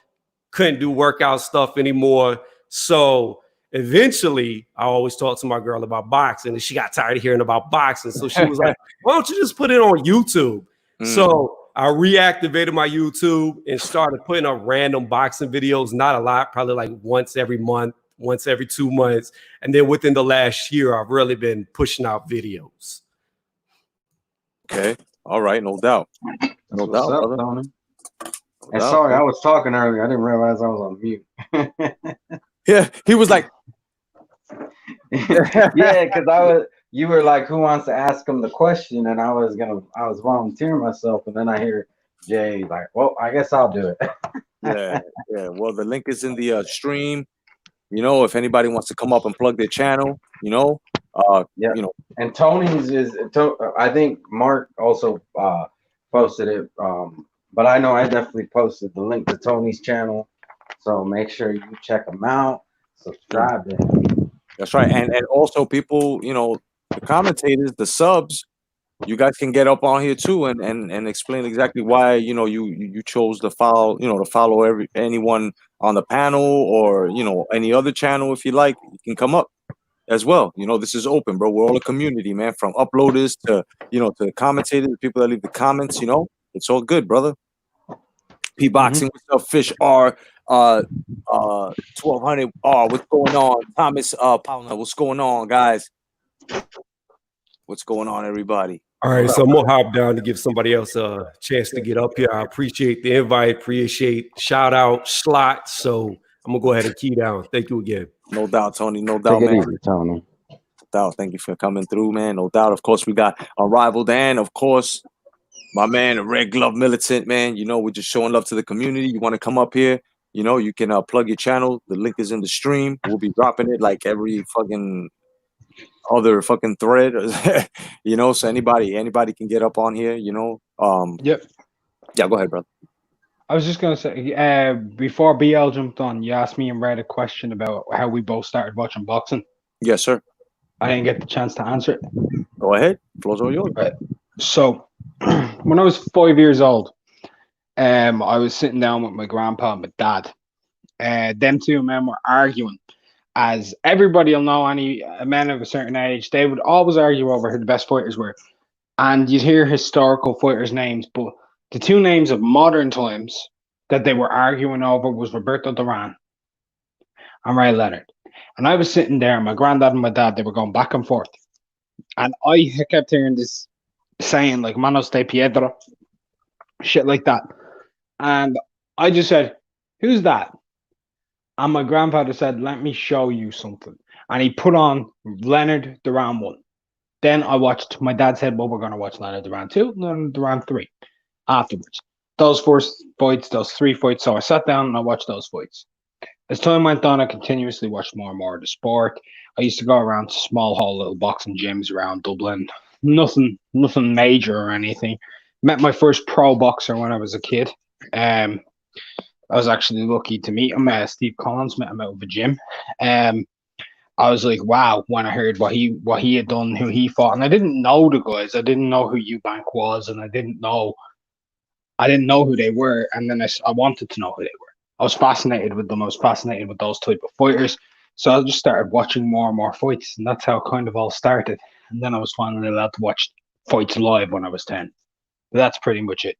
couldn't do workout stuff anymore. So eventually, I always talk to my girl about boxing, and she got tired of hearing about boxing. So she was like, why don't you just put it on YouTube? So I reactivated my YouTube and started putting up random boxing videos, not a lot, probably like once every month, once every 2 months. And then within the last year, I've really been pushing out videos. Okay. All right. No doubt. No What's doubt, up, brother. Tony? No And doubt, sorry, man. I was talking earlier. I didn't realize I was on mute. Yeah, he was like, Yeah, because you were like, who wants to ask him the question? And I was volunteering myself, and then I hear Jay like, well, I guess I'll do it. yeah. Well, the link is in the stream. You know, if anybody wants to come up and plug their channel, you know, Yeah. you know, And Tony's I think Mark also posted it. But I know I definitely posted the link to Tony's channel. So make sure you check him out. Subscribe to him. that's right. And also people, you know, the commentators, the subs, you guys can get up on here too and explain exactly why, you know, you chose to follow, you know, to follow anyone on the panel, or, you know, any other channel. If you like, you can come up as well. You know, this is open, bro. We're all a community, man, from uploaders to, you know, to the commentators, people that leave the comments. You know, it's all good, brother. P Boxing, what's up? Fish R 1200 R, what's going on? Thomas Paula, what's going on, guys? What's going on, everybody? All right, so I'm gonna hop down to give somebody else a chance to get up here. I appreciate the invite, appreciate shout out slot. So I'm gonna go ahead and key down. Thank you again. No doubt, Tony. No doubt, Take it man. easy, Tony. No doubt. Thank you for coming through, man. No doubt. Of course, we got Unrivaled Dan, of course, my man, the Red Glove Militant, man. You know, we're just showing love to the community. You want to come up here, you know, you can plug your channel. The link is in the stream. We'll be dropping it like every fucking other fucking thread, you know. So anybody can get up on here, you know. Yep. Yeah, go ahead, brother. I was just gonna say, before BL jumped on, you asked me and Red a question about how we both started watching boxing. Yes, sir. I didn't get the chance to answer it. Go ahead. Floor's all yours. So, when I was 5 years old, I was sitting down with my grandpa and my dad. Them two men were arguing. As everybody will know, any men of a certain age, they would always argue over who the best fighters were. And you'd hear historical fighters' names, but the two names of modern times that they were arguing over was Roberto Duran and Ray Leonard. And I was sitting there, and my granddad and my dad, they were going back and forth. And I kept hearing this saying, like, Manos de Piedra, shit like that. And I just said, who's that? And my grandfather said, let me show you something. And he put on Leonard Duran 1. Then I watched, my dad said, well, we're going to watch Leonard Duran 2, Leonard Duran 3 afterwards. Those first fights, those 3 fights. So I sat down and I watched those fights. As time went on, I continuously watched more and more of the sport. I used to go around to small hall little boxing gyms around Dublin. Nothing major or anything. Met my first pro boxer when I was a kid. I was actually lucky to meet him. Steve Collins, met him out of a gym. I was like, wow, when I heard what he had done, who he fought. And I didn't know the guys. I didn't know who Eubank was, and I didn't know who they were. And then I wanted to know who they were. I was fascinated with them. I was fascinated with those type of fighters. So I just started watching more and more fights. And that's how it kind of all started. And then I was finally allowed to watch fights live when I was 10. But that's pretty much it.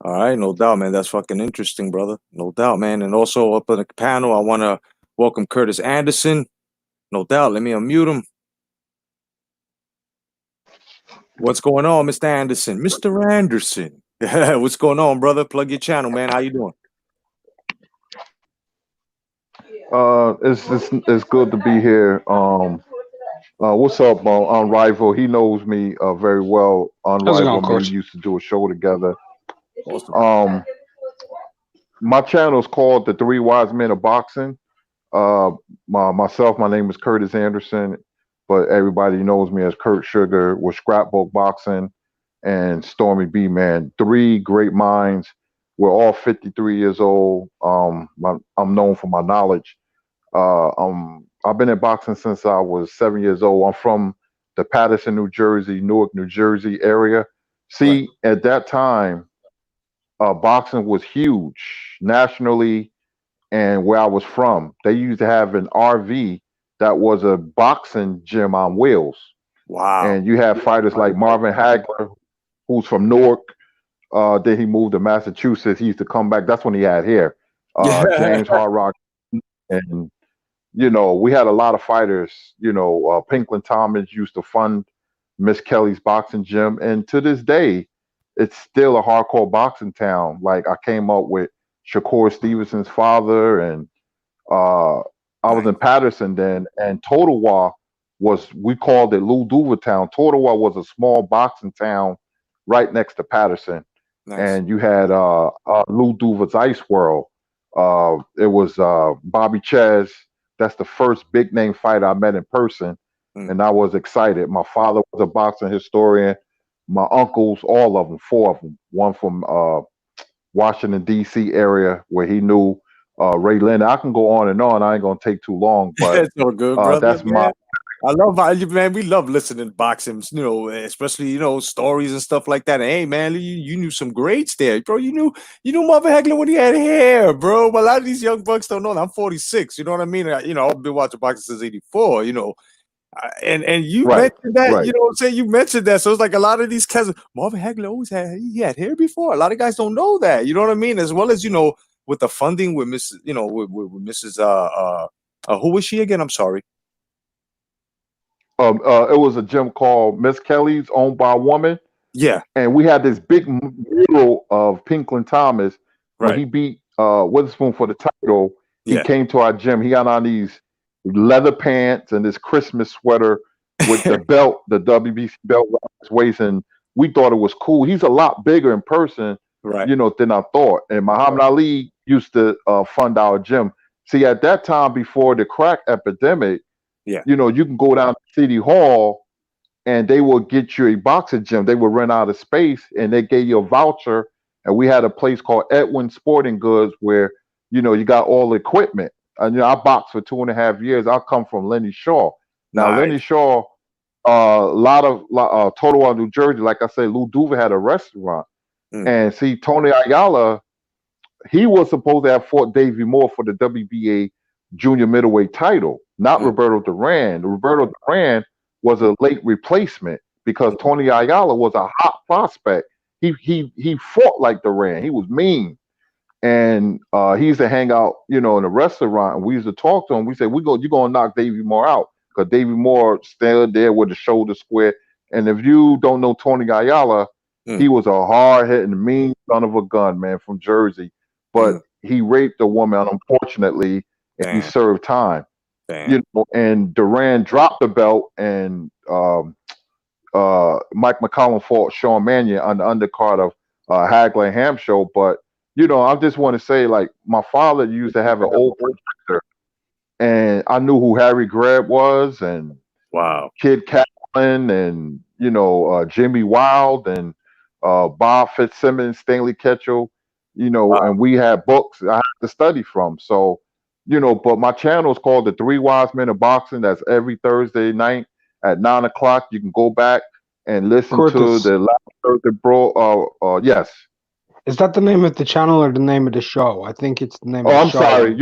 All right, no doubt, man. That's fucking interesting, brother. No doubt, man. And also up on the panel, I want to welcome Curtis Anderson. No doubt. Let me unmute him. What's going on, Mr. Anderson? Mr. Anderson. What's going on, brother? Plug your channel, man. How you doing? It's good to be here. What's up, Unrival? He knows me very well. Unrival, we used to do a show together. Awesome. My channel is called The Three Wise Men of Boxing. My name is Curtis Anderson, but everybody knows me as Kurt Sugar with Scrapbook Boxing and Stormy B, man. 3 great minds. We're all 53 years old. I'm known for my knowledge. I'm I've been in boxing since I was 7 years old. I'm from the Paterson, New Jersey, Newark, New Jersey area. Right. See, at that time, boxing was huge nationally, and where I was from, they used to have an RV that was a boxing gym on wheels, Wow. and you had fighters like Marvin Hagler, who's from Newark. Then he moved to Massachusetts. He used to come back. That's when he had hair. Yeah. James Hard Rock, and we had a lot of fighters. Pinklin Thomas used to fund Miss Kelly's boxing gym, and to this day, it's still a hardcore boxing town. Like I came up with Shakur Stevenson's father, and uh, I was Nice. in Patterson then, and Totowa we called it Lou Duva Town. Totowa was a small boxing town right next to Patterson, Nice. and you had Lou Duva's Ice World. It was Bobby Ches. That's the first big name fighter I met in person, Mm. and I was excited. My father was a boxing historian. My uncles, all of them, four of them. One from Washington D.C. area where he knew Ray Leonard. I can go on and on. I ain't gonna take too long, but It's all good, brother, that's my man. I love how you, man. We love listening to boxing, especially stories and stuff like that. And hey, man, you knew some greats there, bro. You knew Marvin Hagler when he had hair, bro. But a lot of these young bucks don't know that. I'm 46. You know what I mean? I've been watching boxing since '84. And you right, mentioned that. right. You know what I'm saying? You mentioned that, so it's like a lot of these guys. Marvin Hagler always had hair before. A lot of guys don't know that. You know what I mean? As well as with the funding with Mrs. With Mrs. Who was she again? I'm sorry. It was a gym called Miss Kelly's, owned by a woman, Yeah. and we had this big mural of Pinklin Thomas when Right. he beat Witherspoon for the title. He Yeah. came to our gym. He had on these leather pants and this Christmas sweater with the belt, the WBC belt around his waist, and we thought it was cool. He's a lot bigger in person, Right. than I thought. And Muhammad Ali used to fund our gym. See, at that time, before the crack epidemic, Yeah. you can go down to City Hall and they will get you a boxing gym. They will rent out of space and they gave you a voucher. And we had a place called Edwin Sporting Goods where, you got all the equipment. And I boxed for 2.5 years. I come from Lenny Shaw. Now, Nice. Lenny Shaw, a lot of Totowa, New Jersey, like I said, Lou Duva had a restaurant. Mm. And see, Tony Ayala, he was supposed to have fought Davey Moore for the WBA junior middleweight title, not Roberto Duran. Roberto Duran was a late replacement because Tony Ayala was a hot prospect. He fought like Duran. He was mean. And he used to hang out, in a restaurant, and we used to talk to him. We said, you're gonna knock Davey Moore out because Davey Moore stood there with the shoulder square. And if you don't know Tony Ayala, he was a hard-hitting, mean son of a gun, man, from Jersey. But he raped a woman, unfortunately, and he Damn. served time. Damn. And Duran dropped the belt, and Mike McCollum fought Sean Mannion on the undercard of Hagler and Ham show. But I just want to say, like, my father used to have an old projector, and I knew who Harry Greb was, and Wow. Kid Kaplan, and Jimmy Wild, and Bob Fitzsimmons, Stanley Ketchel, Wow. and we had books I had to study from. So, but my channel is called The Three Wise Men of Boxing. That's every Thursday night at 9 o'clock. You can go back and listen to Curtis, the last Thursday, bro. Yes. is that the name of the channel or the name of the show? I think it's the name Oh, of the I'm show. sorry.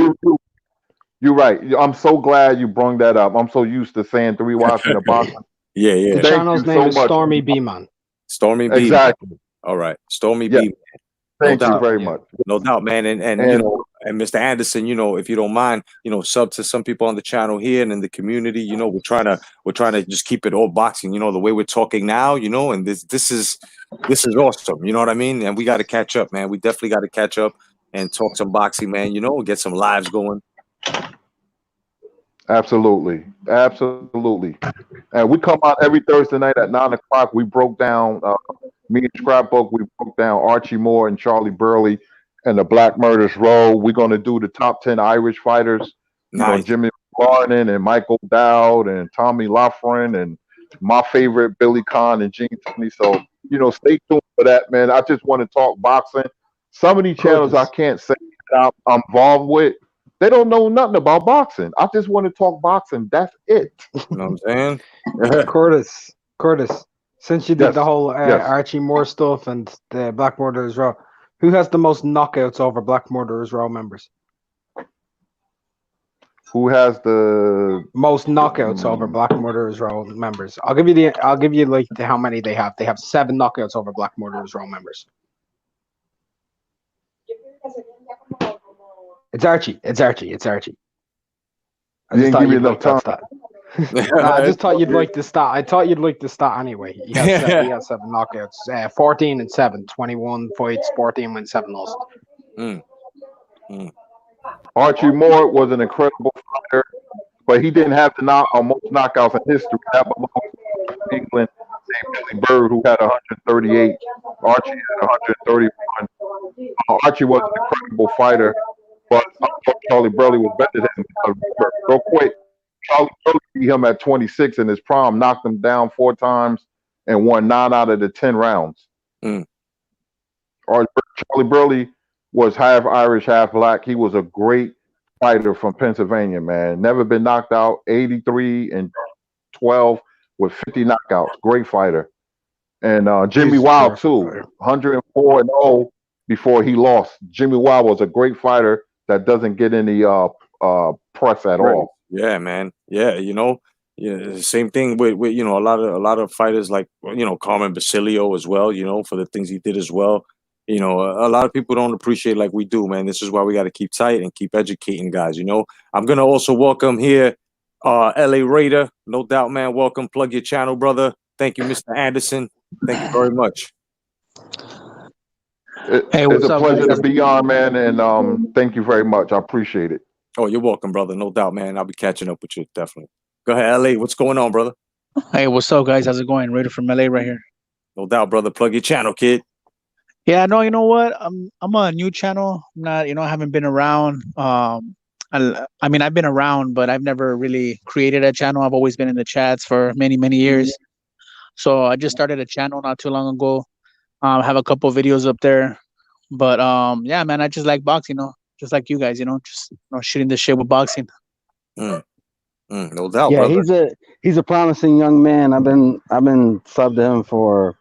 You're right. I'm so glad you brung that up. I'm so used to saying Three Wise Men of Boxing. Yeah. The Thank channel's you name so is much. Stormy B Man. Stormy B. Exactly. All right. Stormy Yeah. B. Thank No you doubt. very Yeah. much. No doubt, man. And And Mr. Anderson, if you don't mind, sub to some people on the channel here and in the community. We're trying to just keep it all boxing. The way we're talking now. And this is awesome. You know what I mean? And we got to catch up, man. We definitely got to catch up and talk some boxing, man. Get some lives going. absolutely. And we come out every Thursday night at 9 o'clock. We broke down me and Scrapbook. We broke down Archie Moore and Charlie Burley and the Black Murders Row. We're going to do the top 10 Irish fighters. Nice. Jimmy Garden and Michael Dowd and Tommy Loughran and my favorite Billy Conn and Gene Tunney. So, stay tuned for that, man. I just want to talk boxing. Some of these channels I Curtis, can't say that I'm involved with, They don't know nothing about boxing. I just want to talk boxing. That's it. You know what I'm saying? Curtis, since you did the Yes, whole yes. Archie Moore stuff and the Black Murderers Row, who has the most knockouts over Black Murderers Row members? Who has the? Most knockouts over Black Murderers Row members. I'll give you like how many they have. They have 7 knockouts over Black Murderers Row members. It's Archie. I You just didn't thought give me you'd enough like that time. stat. No, I just thought you'd like the stat. I thought you'd like the stat anyway. He has 7 knockouts. 14 and 7, 21 fights, 14 wins, 7 losses. Mm. Mm. Archie Moore was an incredible fighter, but he didn't have the most knockouts in history. That belongs to England named Billy Bird, who had 138. Archie had 131. Archie was an incredible fighter, but I thought Charlie Burley was better than him. Real quick, Charlie Burley beat him at 26 in his prime, knocked him down 4 times, and won 9 out of the 10 rounds. Mm. Charlie Burley was half Irish, half black. He was a great fighter from Pennsylvania, man. Never been knocked out. 83 and 12 with 50 knockouts. Great fighter. And Jimmy Wild too. 104 and 0 before he lost. Jimmy Wild was a great fighter that doesn't get any press at all. Yeah, man. Yeah, you know, yeah, same thing with you know a lot of fighters like Carmen Basilio as well. You know, for the things he did as well. You know, a lot of people don't appreciate like we do, man. This is why we got to keep tight and keep educating guys. You know, I'm gonna also welcome here, LA Raider, no doubt, man. Welcome, plug your channel, brother. Thank you, Mr. Anderson. Thank you very much. It's a pleasure to be on, man, and thank you very much. I appreciate it. Oh, you're welcome, brother. No doubt, man. I'll be catching up with you, definitely. Go ahead, LA. What's going on, brother? Hey, what's up, guys? How's it going? Raider from LA right here. No doubt, brother. Plug your channel, kid. Yeah, no, you know what? I'm a new channel. I'm not, I haven't been around. I mean, I've been around, but I've never really created a channel. I've always been in the chats for many, many years. So I just started a channel not too long ago. I have a couple of videos up there. But yeah, man, I just like boxing, just like you guys, just shooting the shit with boxing. No doubt, Yeah, brother. he's a promising young man. I've been subbed to him for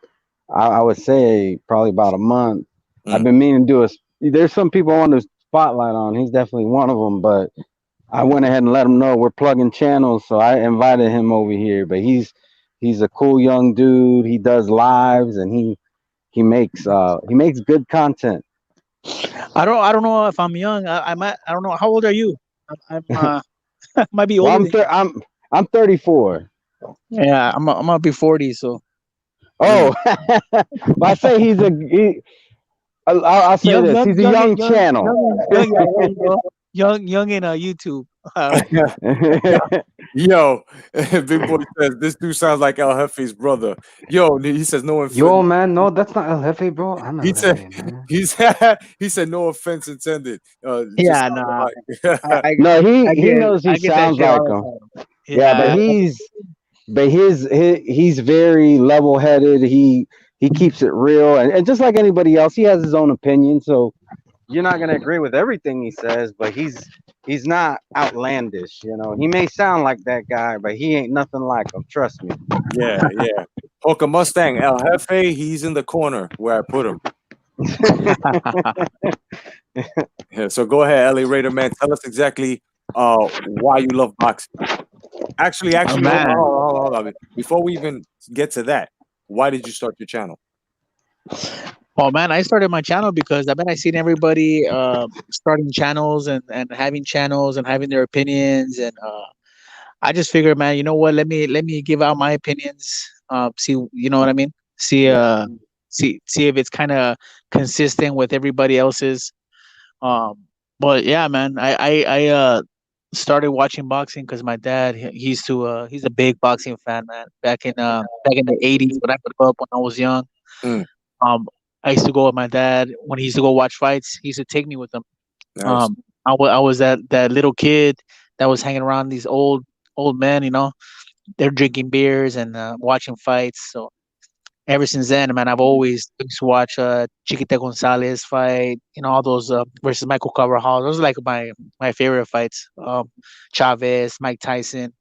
I would say probably about a month. I've been meaning to do there's some people I want to spotlight on. He's definitely one of them, but I went ahead and let him know we're plugging channels, so I invited him over here. But he's a cool young dude. He does lives and he makes good content. I don't know if I'm young. I don't know. How old are you? I'm might be older. Well, I'm 34. Yeah, I'm gonna be 40. So. Oh, I say I'll say this. He's a young channel. Young in YouTube. Yo, Big Boy says this dude sounds like El Jefe's brother. Yo, he says no offense. Yo, man, no, that's not El Jefe, bro. I'm not He said Jefe, man. he said no offense intended. Yeah, nah. No, he knows he sounds like him. Yeah, but he's very level-headed. He keeps it real, and just like anybody else, he has his own opinion. So you're not gonna agree with everything he says, but he's not outlandish. He may sound like that guy, but he ain't nothing like him. Trust me. Yeah. Hoka Mustang, El Jefe, he's in the corner where I put him. Yeah, so go ahead, LA Raider, man. Tell us exactly why you love boxing. Actually, hold on. Before we even get to that, why did you start your channel? Oh man, I started my channel because I seen everybody starting channels and having channels and having their opinions, and I just figured, man, you know what? Let me give out my opinions. See, you know what I mean? See if it's kind of consistent with everybody else's. But yeah, man, I started watching boxing because my dad he's a big boxing fan, man. Back in the 80s when I grew up, when I was young. I used to go with my dad when he used to go watch fights. He used to take me with him. Nice. I was that little kid that was hanging around these old men. They're drinking beers and watching fights. So ever since then, man, I've always used to watch Chiquita Gonzalez fight, all those versus Michael Carvajal. Those are like my favorite fights. Chavez, Mike Tyson,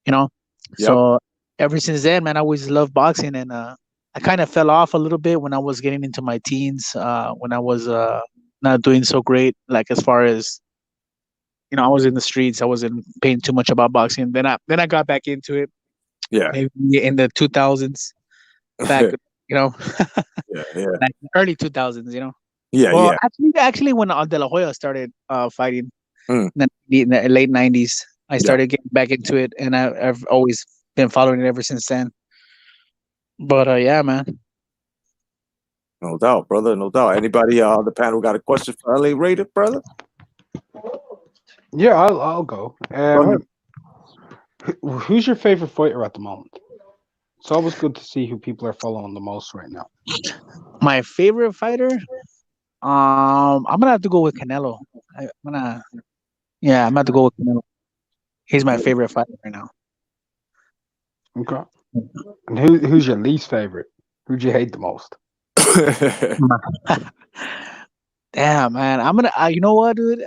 you know. Yep. So ever since then, man, I always loved boxing, and I kind of fell off a little bit when I was getting into my teens, when I was not doing so great, like as far as I was in the streets. I wasn't paying too much about boxing. Then I got back into it, Yeah. maybe in the 2000s, back, Yeah. Yeah. like early 2000s, Yeah. Well, Yeah. actually, when De La Hoya started fighting Mm. in the late 90s, I Yeah. started getting back into it, and I've always been following it ever since then. But yeah, man. No doubt, brother. No doubt. Anybody on the panel got a question for LA Raider, brother? Yeah, I'll go. Go ahead. Who's your favorite fighter at the moment? It's always good to see who people are following the most right now. My favorite fighter, I'm gonna have to go with Canelo. I'm gonna have to go with Canelo. He's my favorite fighter right now. Okay. And who's your least favorite? Who'd you hate the most? Damn, man. you know what, dude?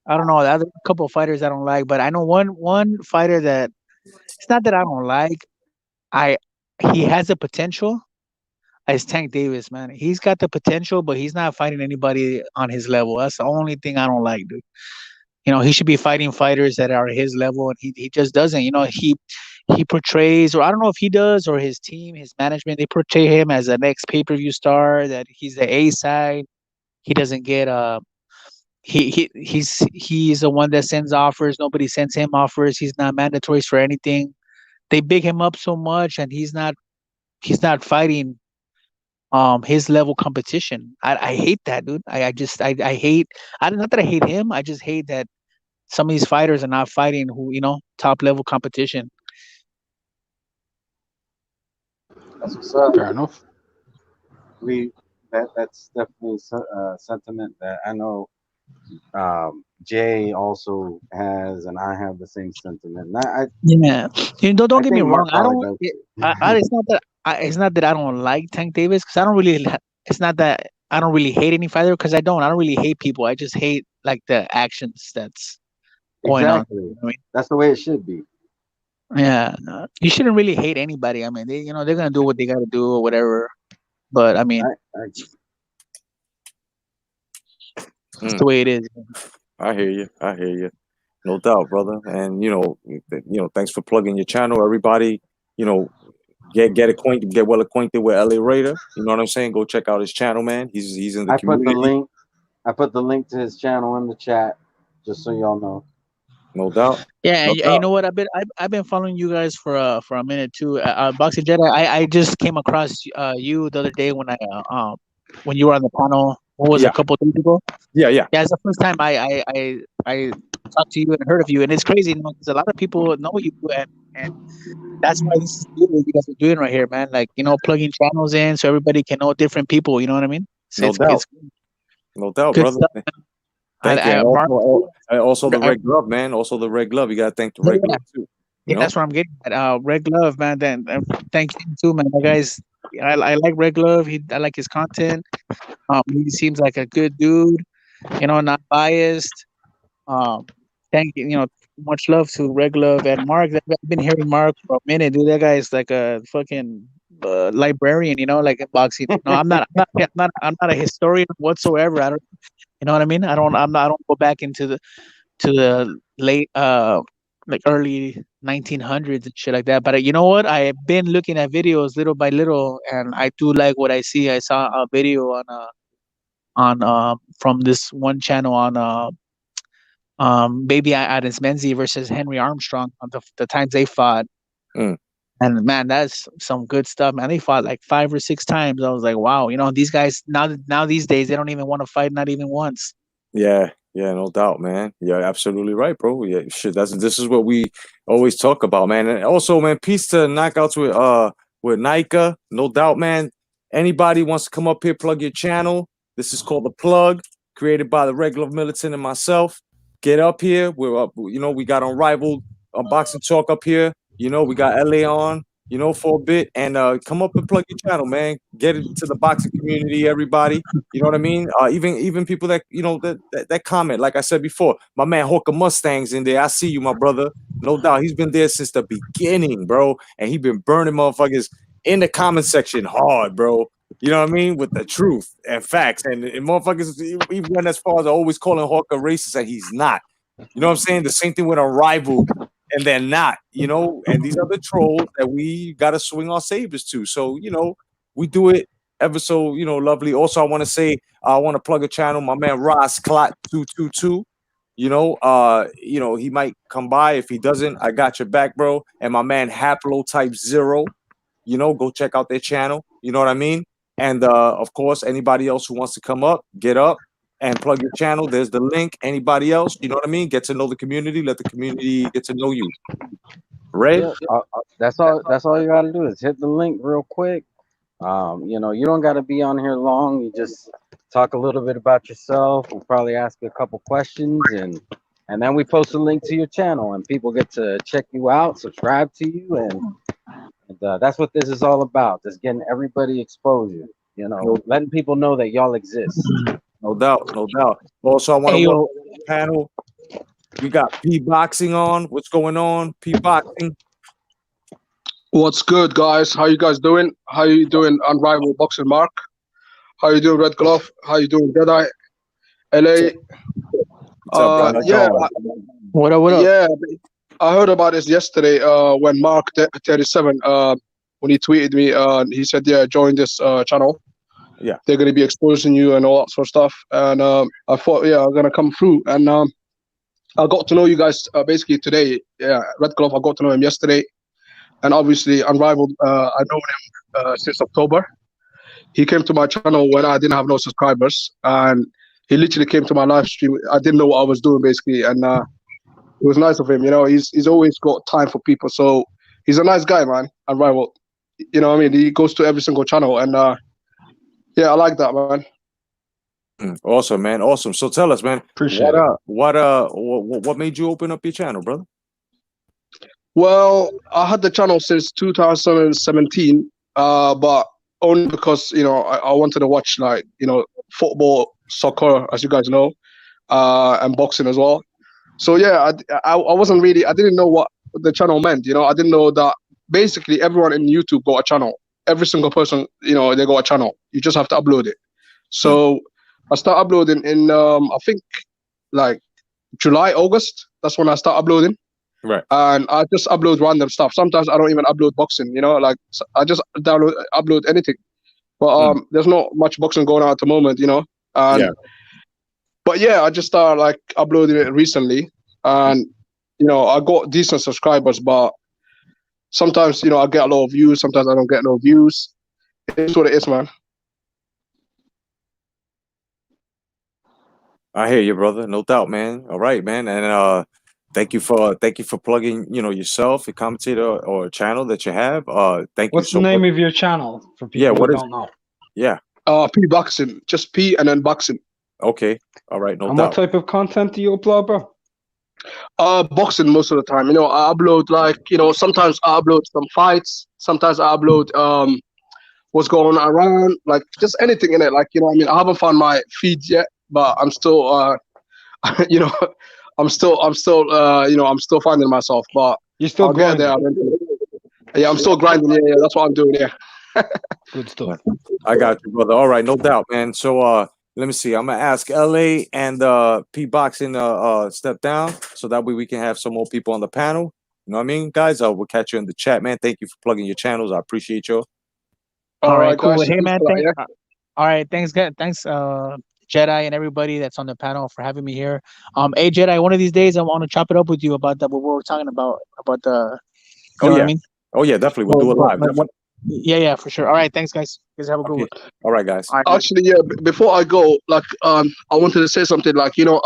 I don't know. There's a couple of fighters I don't like, but I know one fighter that it's not that I don't like. He has the potential. Is Tank Davis, man. He's got the potential, but he's not fighting anybody on his level. That's the only thing I don't like, dude. He should be fighting fighters that are his level, and he just doesn't. He portrays, or I don't know if he does, or his team, his management, they portray him as the next pay-per-view star, that he's the A side. He doesn't get he's the one that sends offers. Nobody sends him offers. He's not mandatory for anything. They big him up so much, and he's not fighting his level competition. I hate that, dude. I hate, not that I hate him, I just hate that some of these fighters are not fighting who top level competition. That's what's up. Fair enough. That's definitely a sentiment that I know Jay also has, and I have the same sentiment. Yeah, don't get me think wrong. Mark I probably don't. does too. It's not that I don't like Tank Davis, because I don't really. It's not that I don't really hate any fighter, because I don't really hate people. I just hate like the actions that's going on. Exactly. That's the way it should be. Yeah, you shouldn't really hate anybody. I mean, they're gonna do what they gotta do or whatever. But I mean, it's the way it is. I hear you. No doubt, brother. And thanks for plugging your channel. Everybody, get acquainted, get well acquainted with LA Raider. You know what I'm saying? Go check out his channel, man. He's in the community. I put the link to his channel in the chat, just so y'all know. No doubt. Yeah, No and doubt. you know what? I've been following you guys for a minute too. Boxing Jedi. I just came across you the other day when you were on the panel. What was it, a couple of days ago? Yeah. Yeah, it's the first time I talked to you and heard of you, and it's crazy, because a lot of people know you, and that's why this is good what you guys are doing right here, man. Like, plugging channels in so everybody can know different people. You know what I mean? No doubt. No doubt, good brother. stuff. Thank you. Also the Red Glove, man. Also the Red Glove. You gotta thank the Red Glove too. Yeah, that's what I'm getting at. Red Glove, man. Then thank you too, man. That guy's, I like Red Glove. I like his content. He seems like a good dude. Not biased. Thank you. Much love to Red Glove and Mark. I've been hearing Mark for a minute, dude. That guy is like a fucking librarian. Like in boxing. No, I'm not a historian whatsoever. I don't. You know what I mean? I don't go back into the late like early 1900s and shit like that. But you know what? I've been looking at videos little by little, and I do like what I see. I saw a video on from this one channel on Baby Adams Menzies versus Henry Armstrong on the times they fought. And man, that's some good stuff, man. They fought like 5 or 6 times. I was like, wow, these guys now these days they don't even want to fight, not even once. Yeah, no doubt, man. You're absolutely right, bro. Yeah, shit. This is what we always talk about, man. And also, man, peace to knockouts with Micah. No doubt, man. Anybody wants to come up here, plug your channel. This is called The Plug, created by the Regular Militant and myself. Get up here. We're up. We got Unrivaled Boxing Talk up here. We got LA on. you know, for a bit, and come up and plug your channel, man. Get it to the boxing community, everybody. You know what I mean? Even people that you know that comment. Like I said before, my man Hawker Mustang's in there. I see you, my brother. No doubt, he's been there since the beginning, bro, and he been burning motherfuckers in the comment section hard, bro. You know what I mean? With the truth and facts, and motherfuckers even went as far as always calling Hawker racist, and he's not. You know what I'm saying? The same thing with a rival, and they're not, you know, and these are the trolls that we got to swing our sabers to. So, you know, we do it ever so, you know, lovely. Also, I want to say, I want to plug a channel, my man Ross Clot 222. You know, he might come by. If he doesn't, I got your back, bro. And my man Haplotype Zero, you know, go check out their channel. You know what I mean? And of course, anybody else who wants to come up, get up and plug your channel. There's the link. Anybody else, you know what I mean? Get to know the community. Let the community get to know you. Red? Yeah, that's all. That's all you gotta do is hit the link real quick. You know, you don't gotta be on here long. You just talk a little bit about yourself. We'll probably ask you a couple questions, and then we post a link to your channel, and people get to check you out, subscribe to you, and that's what this is all about. Just getting everybody exposure. You know, letting people know that y'all exist. No doubt, no doubt. Also, I want to welcome to the panel. We got P Boxing on. What's going on? P Boxing. What's good, guys? How you guys doing? How you doing, Unrivaled Boxing Mark? How you doing, Red Glove? How you doing, Jedi? LA? What's up, guys? Yeah. What up? Yeah, I heard about this yesterday. When Mark 37, when he tweeted me, he said, "Yeah, join this channel. Yeah, they're gonna be exposing you and all that sort of stuff." And I thought, yeah, I'm gonna come through. And I got to know you guys basically today. Yeah, Red Glove, I got to know him yesterday. And obviously, Unrivaled, I know him since October. He came to my channel when I didn't have no subscribers. And he literally came to my live stream. I didn't know what I was doing, basically. And it was nice of him. You know, he's always got time for people. So he's a nice guy, man, Unrivaled. You know what I mean? He goes to every single channel. And yeah, I like that, man. Awesome, man. Awesome. So tell us, man. Appreciate what made you open up your channel, brother? Well, I had the channel since 2017, but only because, you know, I wanted to watch, like, you know, football, soccer, as you guys know, and boxing as well. So yeah, I wasn't really, I didn't know what the channel meant. You know, I didn't know that basically everyone in YouTube got a channel. Every single person, you know, they got a channel. You just have to upload it. So I start uploading in I think like July, August. That's when I start uploading. Right. And I just upload random stuff. Sometimes I don't even upload boxing, you know, like I just upload anything. But there's not much boxing going on at the moment, you know. And yeah. But yeah, I just started like uploading it recently, and you know, I got decent subscribers, but sometimes, you know, I get a lot of views, sometimes I don't get no views. It's what it is, man. I hear you, brother. No doubt, man. All right, man. And thank you for plugging, you know, yourself, a commentator or a channel that you have. Thank What's you so the name much. of your channel for people who don't know? Yeah. P Boxing. Just P and then Boxing. Okay. All right. No and doubt. What type of content do you upload, bro? Boxing most of the time. You know, I upload, like, you know, sometimes I upload some fights. Sometimes I upload what's going on around, like just anything in it. Like, you know, I mean, I haven't found my feed yet, but I'm still, you know, I'm still, you know, I'm still finding myself. But you're still grinding. Yeah, I'm still grinding. Yeah, that's what I'm doing. Yeah. Good stuff. I got you, brother. All right, no doubt, man. So let me see. I'm gonna ask LA and P Boxing step down so that way we can have some more people on the panel. You know what I mean, guys? We'll catch you in the chat, man. Thank you for plugging your channels. I appreciate you. All right, cool. Guys, hey, man. All right, thanks, Jedi and everybody that's on the panel for having me here. Hey, Jedi, one of these days I want to chop it up with you about that. What we were talking about the. You know what I mean? Oh yeah, definitely. We'll do it live. Yeah, for sure. All right, thanks, guys. You guys have a good one. All right, guys. Actually, yeah. Before I go, like, I wanted to say something. Like, you know,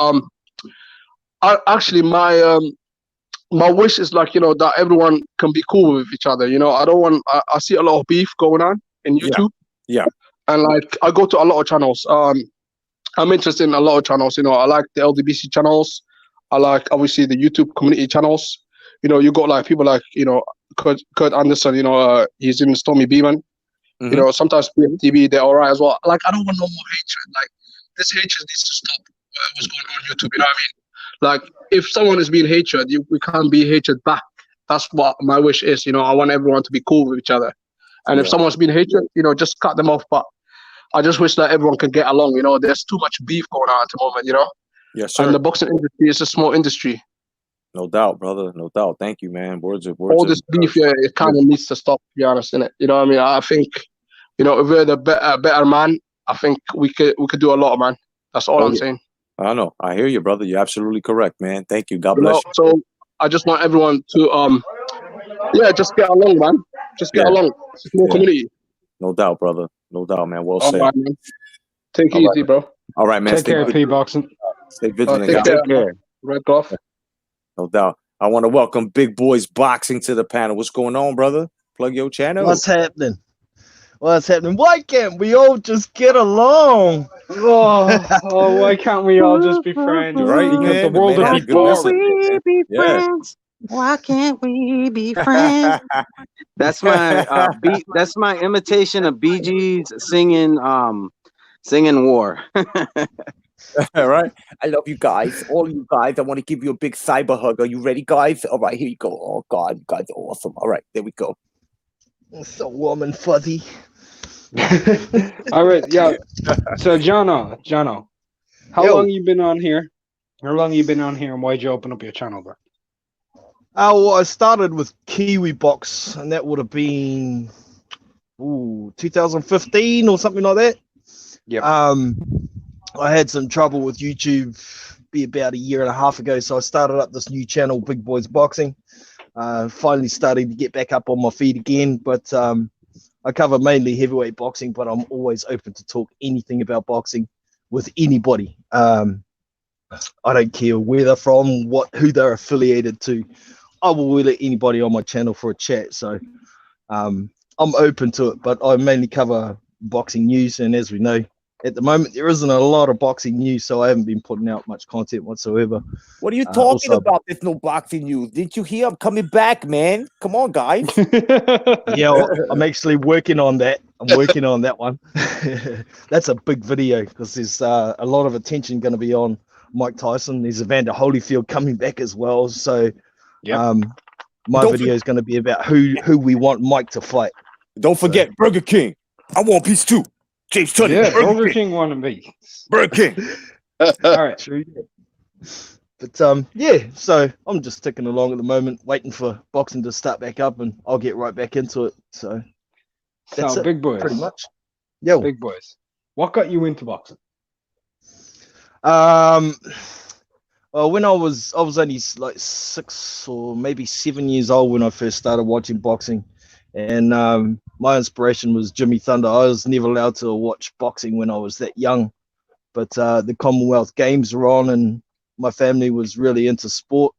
my wish is, like, you know, that everyone can be cool with each other. You know, I see a lot of beef going on in YouTube. Yeah. And like, I go to a lot of channels. I'm interested in a lot of channels. You know, I like the LDBC channels. I like, obviously, the YouTube community channels. You know, you got like people like, you know, Kurt Anderson, he's in Stormy B, man. Mhm. Sometimes TV, they're all right as well. Like, I don't want no more hatred. Like, this hatred needs to stop. What's going on YouTube? You know what I mean? Like, if someone is being hatred, we can't be hatred back. That's what my wish is. I want everyone to be cool with each other. And if Yeah. someone's being hatred, just cut them off. But I just wish that everyone can get along. There's too much beef going on at the moment. Yes, And sir. the boxing industry is a small industry. No doubt, brother. No doubt. Thank you, man. Words of All this beef, it kind of needs to stop. To be honest, innit? You know what I mean? I think, if we're the better man, I think we could do a lot, man. That's all I'm saying. I know. I hear you, brother. You're absolutely correct, man. Thank you. God bless you. So I just want everyone to just get along, man. Just get along. It's a small community. No doubt, brother. No doubt, man. Well All said. right, man. Take it easy, bro. All right, man. Take care, P-Boxing. Stay vigilant. Take guys. care. Red Golf. No doubt. I want to welcome Big Boys Boxing to the panel. What's going on, brother? Plug your channel. What's happening? What's happening? Why can't we all just get along? Oh, why can't we all just be friends? Right, Because man. the world man would had be a good message, boring. man. Be Yeah. friends. Why can't we be friends? That's my that's my imitation of Bee Gees singing War. All right. I love you guys. All you guys. I want to give you a big cyber hug. Are you ready, guys? All right, here you go. Oh, God. You guys are awesome. All right. There we go. It's so warm and fuzzy. All right, yeah. So, Jono, how long you been on here? How long you been on here, and why'd you open up your channel, bro? Well, I started with Kiwi Box, and that would have been 2015 or something like that. Yeah. I had some trouble with YouTube about a year and a half ago, so I started up this new channel, Big Boys Boxing. Finally starting to get back up on my feet again, but I cover mainly heavyweight boxing, but I'm always open to talk anything about boxing with anybody. I don't care where they're from, who they're affiliated to. I will let anybody on my channel for a chat. So I'm open to it, but I mainly cover boxing news. And as we know, at the moment, there isn't a lot of boxing news, so I haven't been putting out much content whatsoever. What are you talking about? There's no boxing news. Didn't you hear? I'm coming back, man. Come on, guys. Yeah, I'm actually working on that. I'm working on that one. That's a big video because there's a lot of attention going to be on Mike Tyson. There's Evander Holyfield coming back as well. So my video is going to be about who we want Mike to fight. Don't forget Burger King. I want piece too. James Tunney. Yeah, Burger King want to be. Burger King. All right. True. But yeah, so I'm just ticking along at the moment, waiting for boxing to start back up, and I'll get right back into it. So that's Big boys, pretty much. Yeah, Big boys. What got you into boxing? Well, when I was only like 6 or maybe 7 years old when I first started watching boxing, and my inspiration was Jimmy Thunder. I was never allowed to watch boxing when I was that young, but the Commonwealth Games were on, and my family was really into sport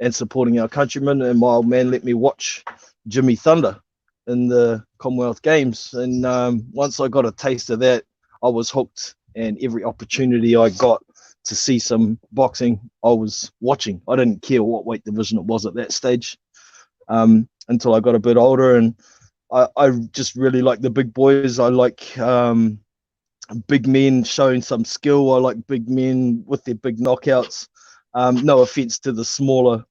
and supporting our countrymen, and my old man let me watch Jimmy Thunder in the Commonwealth Games. And once I got a taste of that, I was hooked, and every opportunity I got to see some boxing, I was watching. I didn't care what weight division it was at that stage, until I got a bit older. And I just really like the big boys. I like big men showing some skill. I like big men with their big knockouts. No offense to the smaller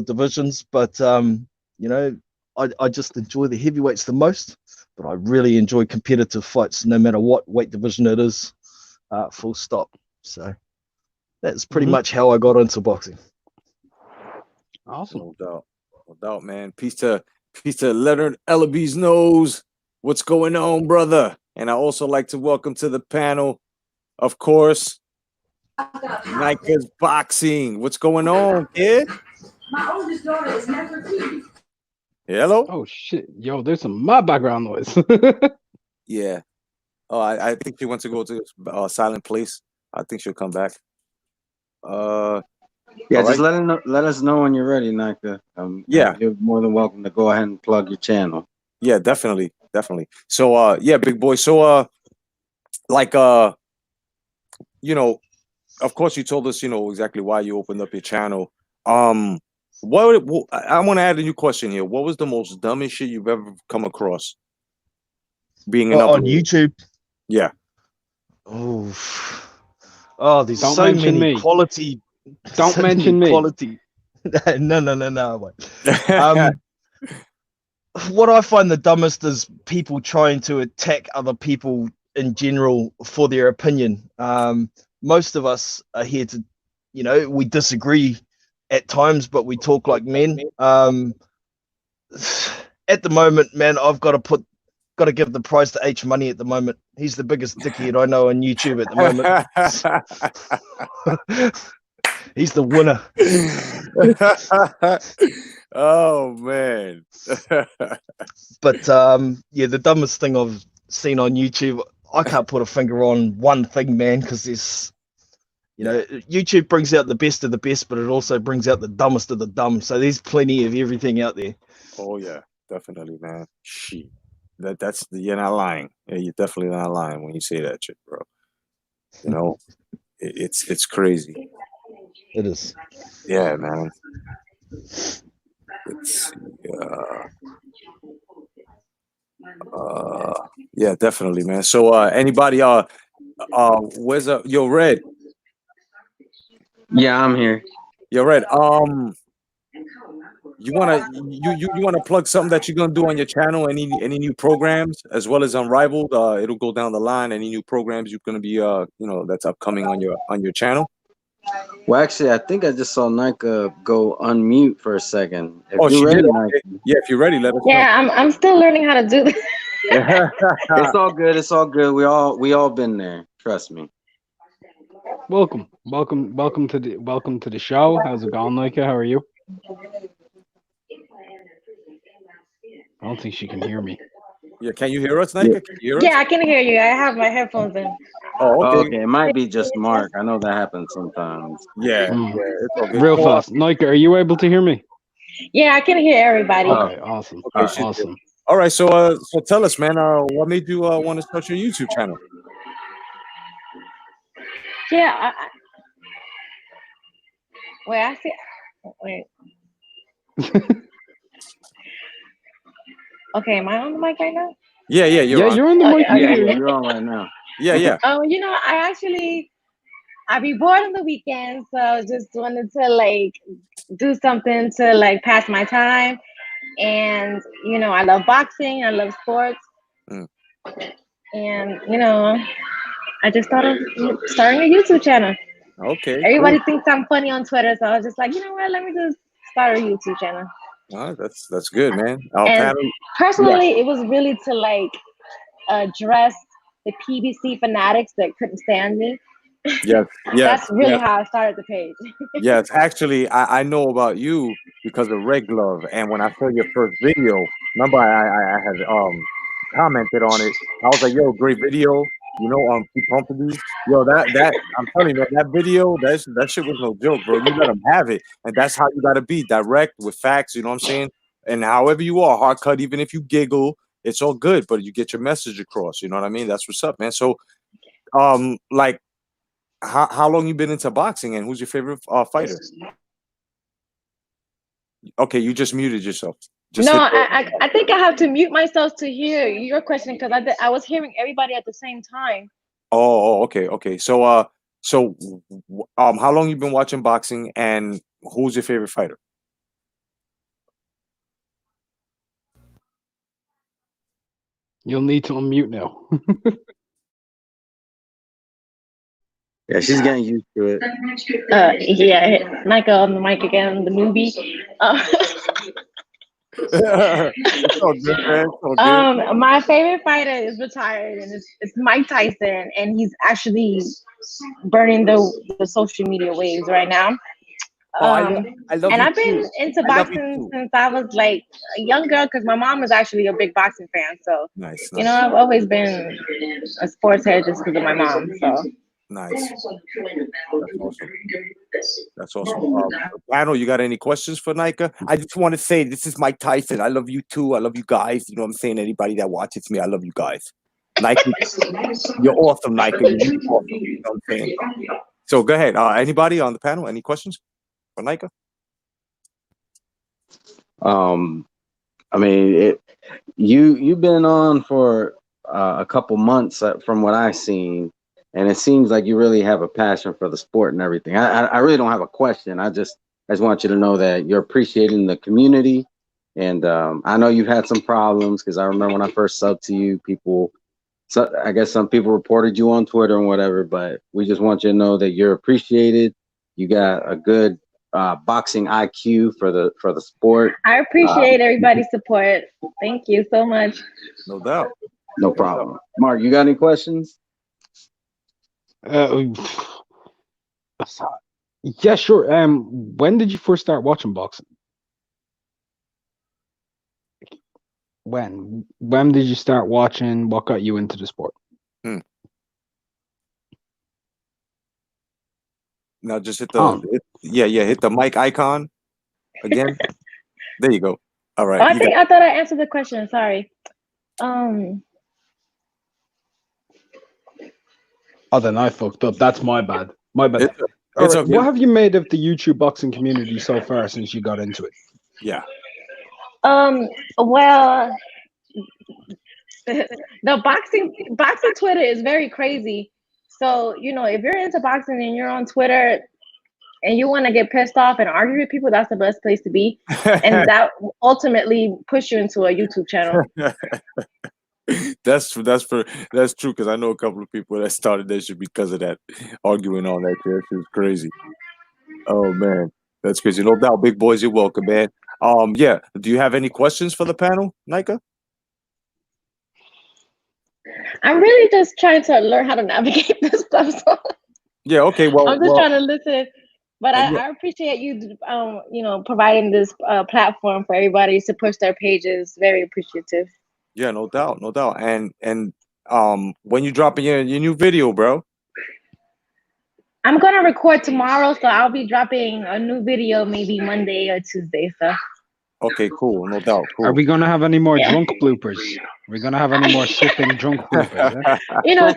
divisions, but you know, I just enjoy the heavyweights the most. But I really enjoy competitive fights, no matter what weight division it is. Full stop. So that's pretty much how I got into boxing. Awesome. No doubt, man. Peace to Leonard Ellaby's nose. What's going on, brother? And I also like to welcome to the panel, of course, Micah's Boxing. What's going on, kid? My oldest daughter is never TV. Hello? Oh shit. Yo, there's some my background noise. Yeah. Oh, I think she wants to go to a silent place. I think she'll come back. Yeah, just let us know when you're ready, Micah. Yeah, you're more than welcome to go ahead and plug your channel. Yeah, definitely. So yeah, big boy. So you know, of course you told us, you know, exactly why you opened up your channel. I want to add a new question here. What was the most dumbest shit you've ever come across? Being an on upload? YouTube. Yeah. Oh, there's Don't so mention many me. quality. Don't so mention many me. quality. No. Wait. What I find the dumbest is people trying to attack other people in general for their opinion. Most of us are here to, we disagree at times, but we talk like men. At the moment, man, I've got to give the prize to H Money at the moment. He's the biggest dickhead I know on YouTube at the moment. He's the winner. Oh man. But yeah, the dumbest thing I've seen on YouTube, I can't put a finger on one thing, man, because there's, YouTube brings out the best of the best, but it also brings out the dumbest of the dumb. So there's plenty of everything out there. Oh yeah, definitely, man. Shit. That's you're not lying. Yeah, you're definitely not lying when you say that shit, bro. You know, it's crazy. It is. Yeah, man. It's yeah, definitely, man. So anybody where's yo Red? Yeah, I'm here. Yo Red, you wanna plug something that you're gonna do on your channel? Any new programs as well as Unrivaled? It'll go down the line. Any new programs you're gonna be that's upcoming on your channel? Well, actually, I think I just saw Micah go unmute for a second. If Oh, you're she ready, did. Micah. Okay. Yeah, if you're ready, let us Yeah, I'm still learning how to do this. know. It's all good. It's all good. We all been there. Trust me. Welcome to the show. How's it going, Micah? How are you? I don't think she can hear me. Yeah, can you hear us, Nika? Can you hear us? Yeah, I can hear you. I have my headphones in. Oh, okay. Okay, it might be just Mark. I know that happens sometimes. Yeah, it's all good. Real So, fast. Nika, are you able to hear me? Yeah, I can hear everybody. Okay, awesome. Okay, she's Awesome. good. All right, so tell us, man, what made you want to start your YouTube channel? Yeah. Wait, I see. Wait. Okay, am I on the mic right now? Yeah, you're on. You're on the mic. Yeah, you're on right now. Yeah. I be bored on the weekends, so I just wanted to do something to pass my time. And I love boxing, I love sports. And I just thought of starting a YouTube channel. Okay. Everybody thinks I'm funny on Twitter, so I was just like, you know what, let me just start a YouTube channel. That's good, man. And personally, it was really to address the PBC fanatics that couldn't stand me. Yes. That's really how I started the page. Yes, actually, I know about you because of Red Glove, and when I saw your first video, remember I had commented on it. I was like, "Yo, great video." Keep pumping these. Yo, that I'm telling you, man, that video, that shit was no joke, bro. You let them have it, and that's how you gotta be direct with facts. You know what I'm saying? And however you are, hard cut, even if you giggle, it's all good. But you get your message across. You know what I mean? That's what's up, man. So, how long you been into boxing, and who's your favorite fighter? Okay, you just muted yourself. I think I have to mute myself to hear your question because I was hearing everybody at the same time. Oh, okay. So, how long you been watching boxing, and who's your favorite fighter? You'll need to unmute now. Yeah, she's getting used to it. Yeah, Micah on the mic again, the newbie. It's all good, man. It's all good. My favorite fighter is retired, and it's Mike Tyson, and he's actually burning the social media waves right now. I love and you I've been too. into boxing since I was a young girl because my mom was actually a big boxing fan. So nice. I've always been a sports head just because of my mom. So nice. That's awesome. Panel, you got any questions for Nika? I just want to say this is Mike Tyson. I love you too. I love you guys. You know what I'm saying? Anybody that watches me, I love you guys. Nike, you're awesome, Nika. You're awesome. You know what I'm saying? So go ahead. Anybody on the panel? Any questions for Nika? I mean, you've been on for a couple months from what I've seen, and it seems like you really have a passion for the sport and everything. I really don't have a question. I just want you to know that you're appreciating the community, and I know you've had some problems because I remember when I first subbed to you, so I guess some people reported you on Twitter and whatever, but we just want you to know that you're appreciated. You got a good boxing IQ for the sport. I appreciate everybody's support. Thank you so much. No doubt. No problem. Mark, you got any questions? Yeah, sure. When did you first start watching boxing? When did you start watching? What got you into the sport? Now just hit the hit the mic icon again. There you go. All right. I thought I answered the question. Sorry. Oh, then I fucked up. That's my bad. My bad. It's okay. What have you made of the YouTube boxing community so far since you got into it? Yeah. Well, the boxing Twitter is very crazy. So, if you're into boxing and you're on Twitter and you want to get pissed off and argue with people, that's the best place to be. And that ultimately push you into a YouTube channel. That's true because I know a couple of people that started that shit because of that, arguing on that shit. That shit was crazy. Oh man, that's crazy. No doubt, big boys, you're welcome, man. Yeah. Do you have any questions for the panel, Micah? I'm really just trying to learn how to navigate this stuff. So yeah. Okay. Well, I'm just trying to listen. But I appreciate you, providing this platform for everybody to push their pages. Very appreciative. Yeah, no doubt, and when you dropping your new video, bro? I'm gonna record tomorrow, so I'll be dropping a new video maybe Monday or Tuesday. So. Okay, cool, no doubt. Cool. Are we gonna have any more drunk bloopers? Are we gonna have any more sipping drunk bloopers?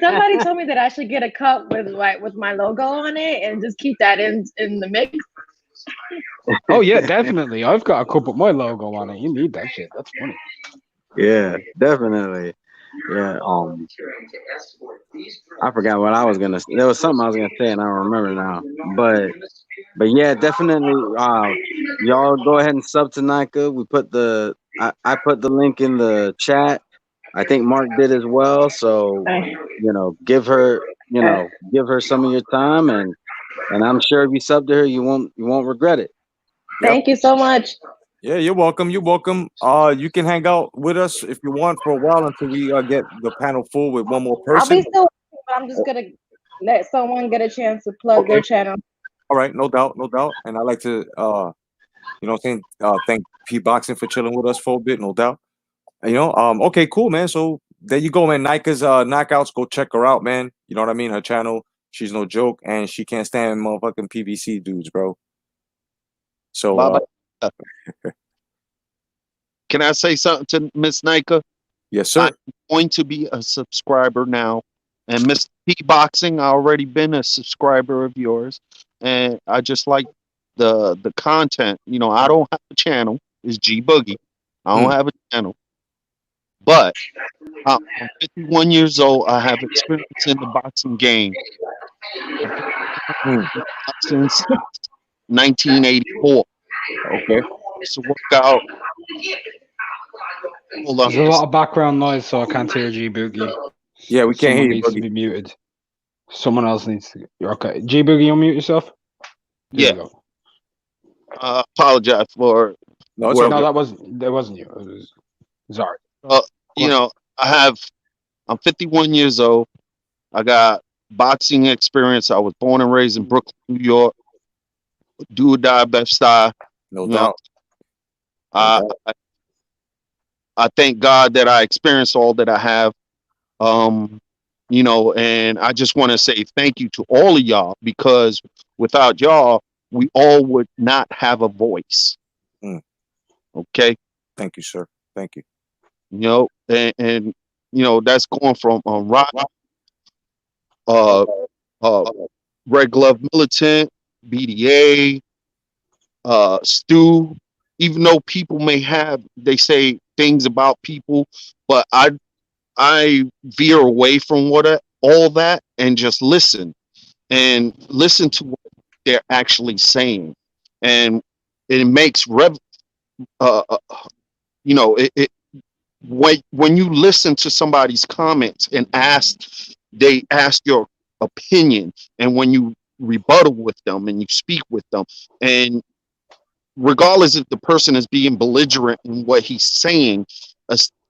Somebody told me that I should get a cup with my logo on it and just keep that in the mix. Oh yeah, definitely. I've got a cup with my logo on it. You need that shit. That's funny. Yeah, definitely. Yeah. I forgot what I was gonna say. There was something I was gonna say and I don't remember now. But yeah, definitely. Y'all go ahead and sub to Micah. I put the link in the chat. I think Mark did as well. So give her some of your time, and I'm sure if you sub to her, you won't regret it. Thank you so much. Yeah, you're welcome. You're welcome. You can hang out with us if you want for a while until we get the panel full with one more person. I'll be still. I'm just gonna let someone get a chance to plug their channel. All right, no doubt. And I'd like to, thank P Boxing for chilling with us for a bit, no doubt. Okay, cool, man. So there you go, man. Nika's knockouts. Go check her out, man. You know what I mean? Her channel. She's no joke, and she can't stand motherfucking PVC dudes, bro. So. Can I say something to Miss Nika? Yes, sir. I'm going to be a subscriber now. And Mr. P Boxing, I already been a subscriber of yours. And I just like the content. I don't have a channel. It's G Boogie. I don't have a channel. But I'm 51 years old. I have experience in the boxing game. Since 1984. Okay. It's a workout. Hold on. There's a lot of background noise, so I can't hear G Boogie. Yeah, we can't hear you. Needs to be muted. Someone else needs to. Okay, G Boogie, unmute yourself. There you go. Apologize for. No, that wasn't you. It was sorry. I'm 51 years old. I got boxing experience. I was born and raised in Brooklyn, New York. Do or die, best style. No doubt. I thank God that I experienced all that I have. And I just want to say thank you to all of y'all, because without y'all, we all would not have a voice. Okay. Thank you, sir. Thank you. And that's going from Rock, Red Glove Militant, BDA, Stu, even though people they say things about people, but I veer away from all that and just listen to what they're actually saying, and it makes it when you listen to somebody's comments and they ask your opinion, and when you rebuttal with them and you speak with them, and regardless if the person is being belligerent in what he's saying,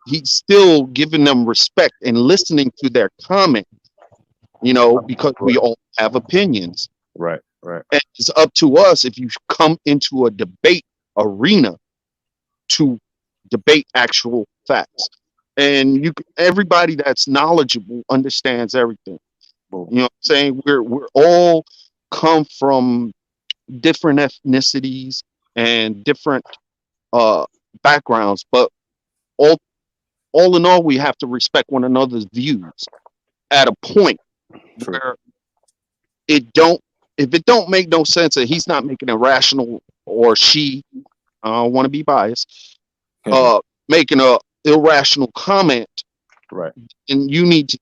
he's still giving them respect and listening to their comment, because we all have opinions. Right. And it's up to us, if you come into a debate arena, to debate actual facts. And everybody that's knowledgeable understands everything. You know what I'm saying? We're all come from different ethnicities and different backgrounds, but all in all, we have to respect one another's views at a point where if it don't make no sense that he's not making a rational, or she, I don't want to be biased, making a irrational comment, right? And you need to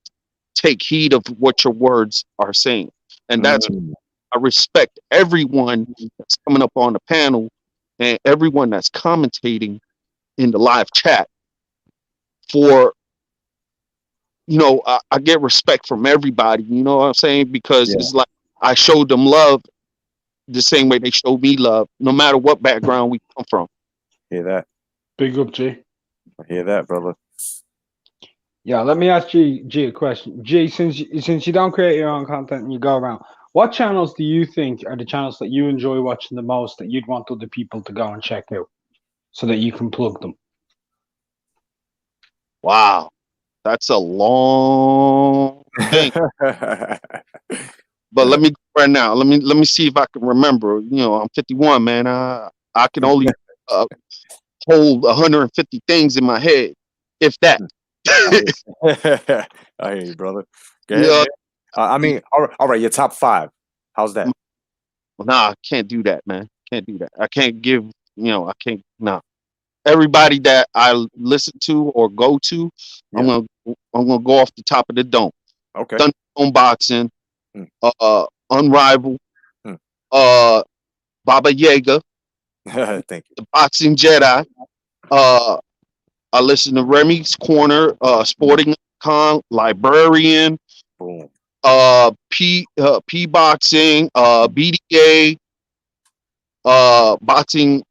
take heed of what your words are saying. And that's I respect everyone that's coming up on the panel and everyone that's commentating in the live chat. For I get respect from everybody, you know what I'm saying? Because it's like I showed them love the same way they showed me love, no matter what background we come from. Hear that? Big up, G. I hear that, brother. Yeah, let me ask G a question. G, since you don't create your own content and you go around, what channels do you think are the channels that you enjoy watching the most that you'd want other people to go and check out so that you can plug them? Wow, that's a long thing. But let me go right now. Let me see if I can remember. I'm 51, man. I can only hold 150 things in my head, if that. I hear you, brother. Go ahead, I mean, all right, your top 5. How's that? Well, nah, I can't do that, man. Can't do that. I can't give. I can't. Nah. Everybody that I listen to or go to, I'm gonna go off the top of the dome. Okay. Thunderdome Boxing, Unrivaled, Babayaga, Thank you. The Boxing Jedi. I listen to Remy's Corner, Sporting Con, Librarian, boom. P Boxing, BDA, Boxing.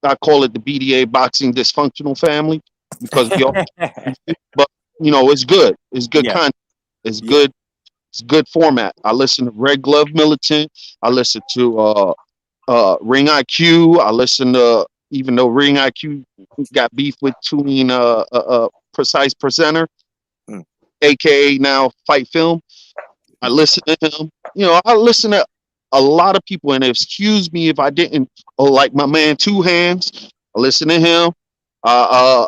I call it the BDA, Boxing Dysfunctional Family, because we all. But it's good. It's good content. It's good. It's good format. I listen to Red Glove Militant. I listen to Ring IQ. I listen to, even though Ring IQ got beef between Precise Presenter, aka now Fight Film. I listen to him. I listen to a lot of people, and excuse me if I didn't. Like my man Two Hands, I listen to him. I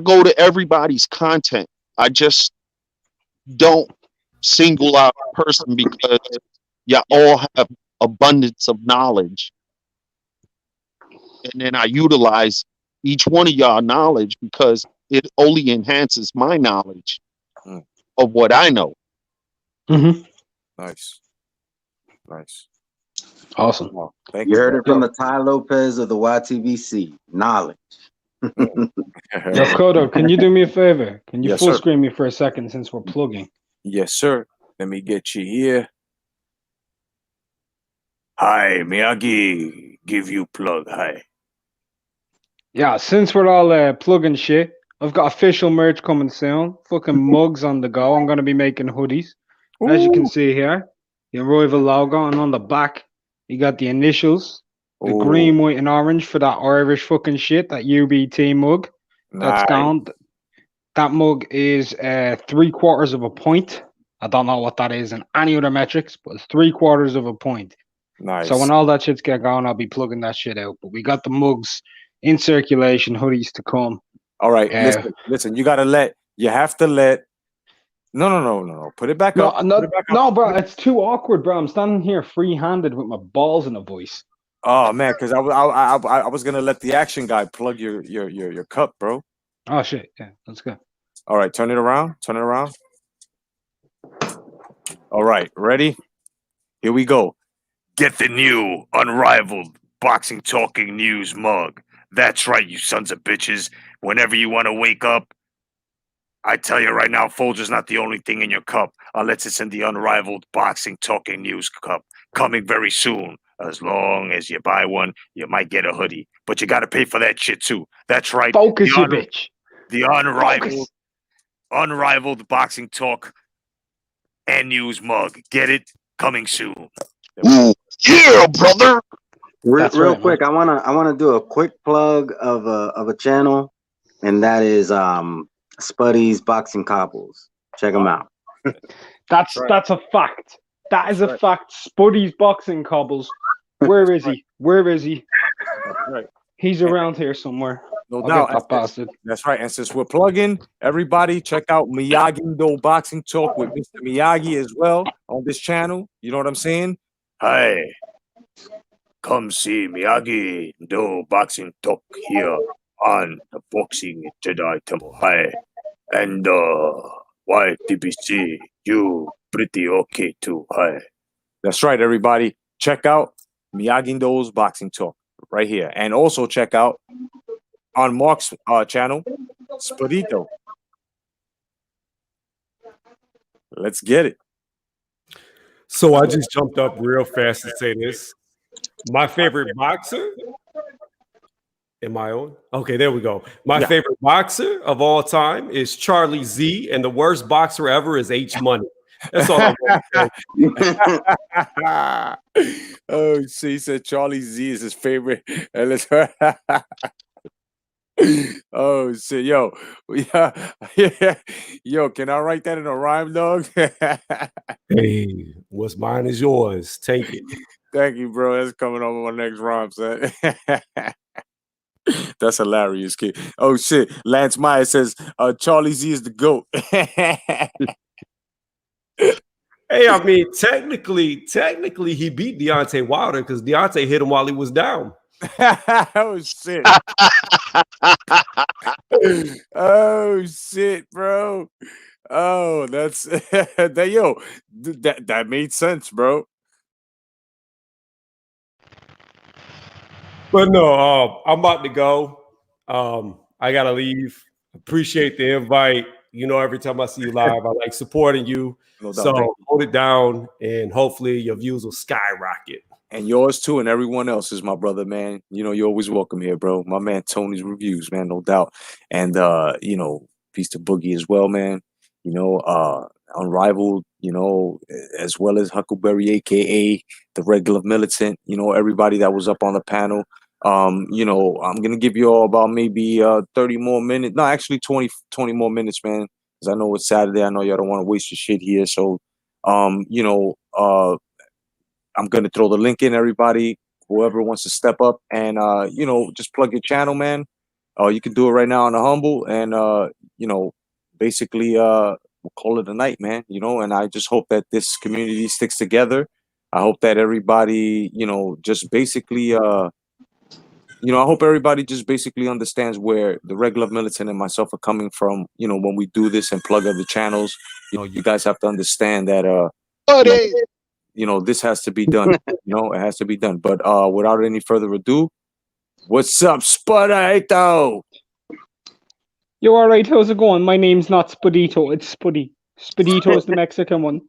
go to everybody's content. I just don't single out a person because all have abundance of knowledge, and then I utilize each one of y'all knowledge because it only enhances my knowledge of what I know. Mm-hmm. Nice. Awesome. Well, thank You you. heard it from the Ty Lopez of the YTVC. Knowledge. Yo, Kodo, can you do me a favor? Can you Yes, full sir. screen me for a second since we're plugging? Yes, sir. Let me get you here. Hi, Miyagi. Give you plug. Hi. Yeah, since we're all plugging shit, I've got official merch coming soon. Fucking mugs on the go. I'm gonna be making hoodies. As you can see here, the Arrival logo, and on the back, you got the initials, the green, white, and orange for that Irish fucking shit, that UBT mug. That's gone. That mug is 3/4 of a point. I don't know what that is in any other metrics, but it's 3/4 of a point. Nice. So when all that shit's get going, I'll be plugging that shit out. But we got the mugs in circulation, hoodies to come. All right, listen. You have to let. No. Put it back up. No, bro, it's too awkward, bro. I'm standing here free-handed with my balls in a voice. Oh man, because I was gonna let the action guy plug your cup, bro. Oh shit! Yeah, let's go. All right, turn it around. Turn it around. All right, ready? Here we go. Get the new, unrivaled boxing talking news mug. That's right, you sons of bitches. Whenever you want to wake up, I tell you right now, Folger's not the only thing in your cup, unless it's in the unrivaled boxing talking news cup. Coming very soon. As long as you buy one, you might get a hoodie. But you got to pay for that shit too. That's right. Focus, you bitch. The unrivaled boxing talk and news mug. Get it? Coming soon. Yeah, brother. Real quick, I wanna do a quick plug of a channel, and that is Spuddy's Boxing Couples. Check them out. That's a fact. That is a fact. Spuddy's Boxing Cobbles. Where is he? Where is he? That's right. He's around here somewhere. No I'll doubt. get that bastard. That's right. And since we're plugging, everybody check out Miyagi Do Boxing Talk with Mr. Miyagi as well on this channel. You know what I'm saying? Hi. Come see Miyagi Do Boxing Talk here on the Boxing Jedi Temple. Hi. And Ytbc, you pretty okay too. Hi. That's right, everybody. Check out Miyagi Do's Boxing Talk right here. And also check out on Mark's channel, Spudito. Let's get it. So I just jumped up real fast to say this. My favorite boxer. Am I on? Okay, there we go. My favorite boxer of all time is Charlie Z, and the worst boxer ever is H Money. That's all I want to say. Oh, so he said Charlie Z is his favorite. Oh shit, yo, yo, can I write that in a rhyme, dog? Hey, what's mine is yours. Take it. Thank you, bro. That's coming on my next rhyme, son. That's hilarious, kid. Oh shit, Lance Meyer says Charlie Z is the GOAT. Hey, I mean, technically, he beat Deontay Wilder because Deontay hit him while he was down. Oh shit! Oh shit, bro! Oh, that's that. Yo, that made sense, bro. But no, I'm about to go. I gotta leave. Appreciate the invite. You know, every time I see you live, I like supporting you. No doubt. So hold it down, and hopefully your views will skyrocket. And yours too, and everyone else's, my brother, man. You know, you're always welcome here, bro. My man Tony's reviews, man, no doubt. And you know, peace to Boogie as well, man. You know, Unrivaled, you know, as well as Huckleberry, aka the regular Militant, you know, everybody that was up on the panel. You know, I'm gonna give you all about maybe 30 more minutes. No, actually 20 more minutes, man. Because I know it's Saturday. I know y'all don't want to waste your shit here. So you know, I'm going to throw the link in, everybody, whoever wants to step up and, you know, just plug your channel, man. You can do it right now on the Humble and, you know, basically we'll call it a night, man, you know, and I just hope that this community sticks together. I hope that everybody, you know, just basically, you know, I hope everybody just basically understands where the regular Militant and myself are coming from, you know, when we do this and plug other channels. You know, you guys have to understand that, you know, this has to be done. You know, it has to be done. But without any further ado, what's up, Spudito? You all right? How's it going? My name's not Spudito. It's Spuddy. Spudito is the Mexican one.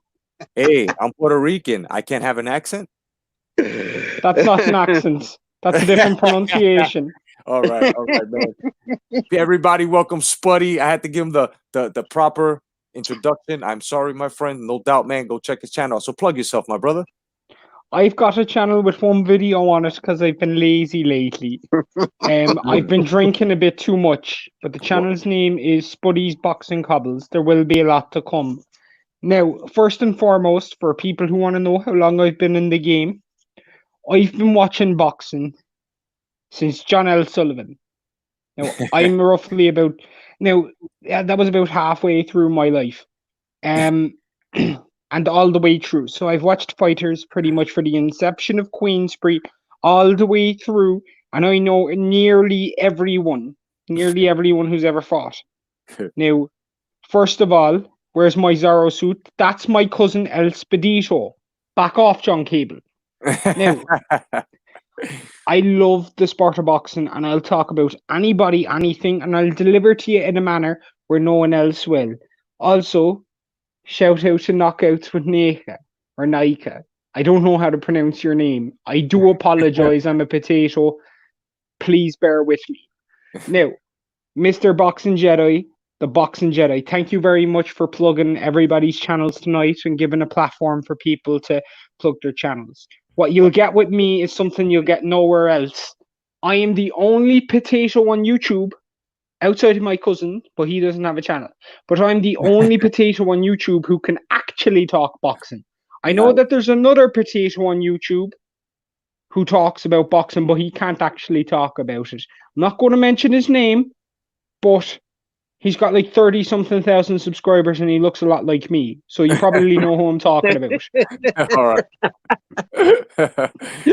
Hey, I'm Puerto Rican. I can't have an accent? That's not an accent. That's a different pronunciation. All right, man. Everybody, welcome Spuddy. I had to give him the proper introduction. I'm sorry, my friend. No doubt, man. Go check his channel. So plug yourself, my brother. I've got a channel with one video on it because I've been lazy lately. I've been drinking a bit too much, but the channel's name is Spuddy's Boxing Cobbles. There will be a lot to come. Now, first and foremost, for people who want to know how long I've been in the game, I've been watching boxing since John L. Sullivan. Now, I'm roughly about... Now, that was about halfway through my life. And all the way through. So I've watched fighters pretty much for the inception of Queensbury all the way through, and I know nearly everyone who's ever fought. Now, first of all, where's my Zorro suit? That's my cousin El Spedito. Back off, John Cable. Now, I love the sport of boxing, and I'll talk about anybody, anything, and I'll deliver to you in a manner where no one else will. Also, shout out to Knockouts with Micah or Micah. I don't know how to pronounce your name. I do apologize. I'm a potato. Please bear with me. Now, Mr. Boxing Jedi, the Boxing Jedi, thank you very much for plugging everybody's channels tonight and giving a platform for people to plug their channels. What you'll get with me is something you'll get nowhere else. I am the only potato on YouTube, outside of my cousin, but he doesn't have a channel. But I'm the only potato on YouTube who can actually talk boxing. I know that there's another potato on YouTube who talks about boxing, but he can't actually talk about it. I'm not going to mention his name, but he's got like 30-something thousand subscribers and he looks a lot like me. So you probably know who I'm talking about. All right.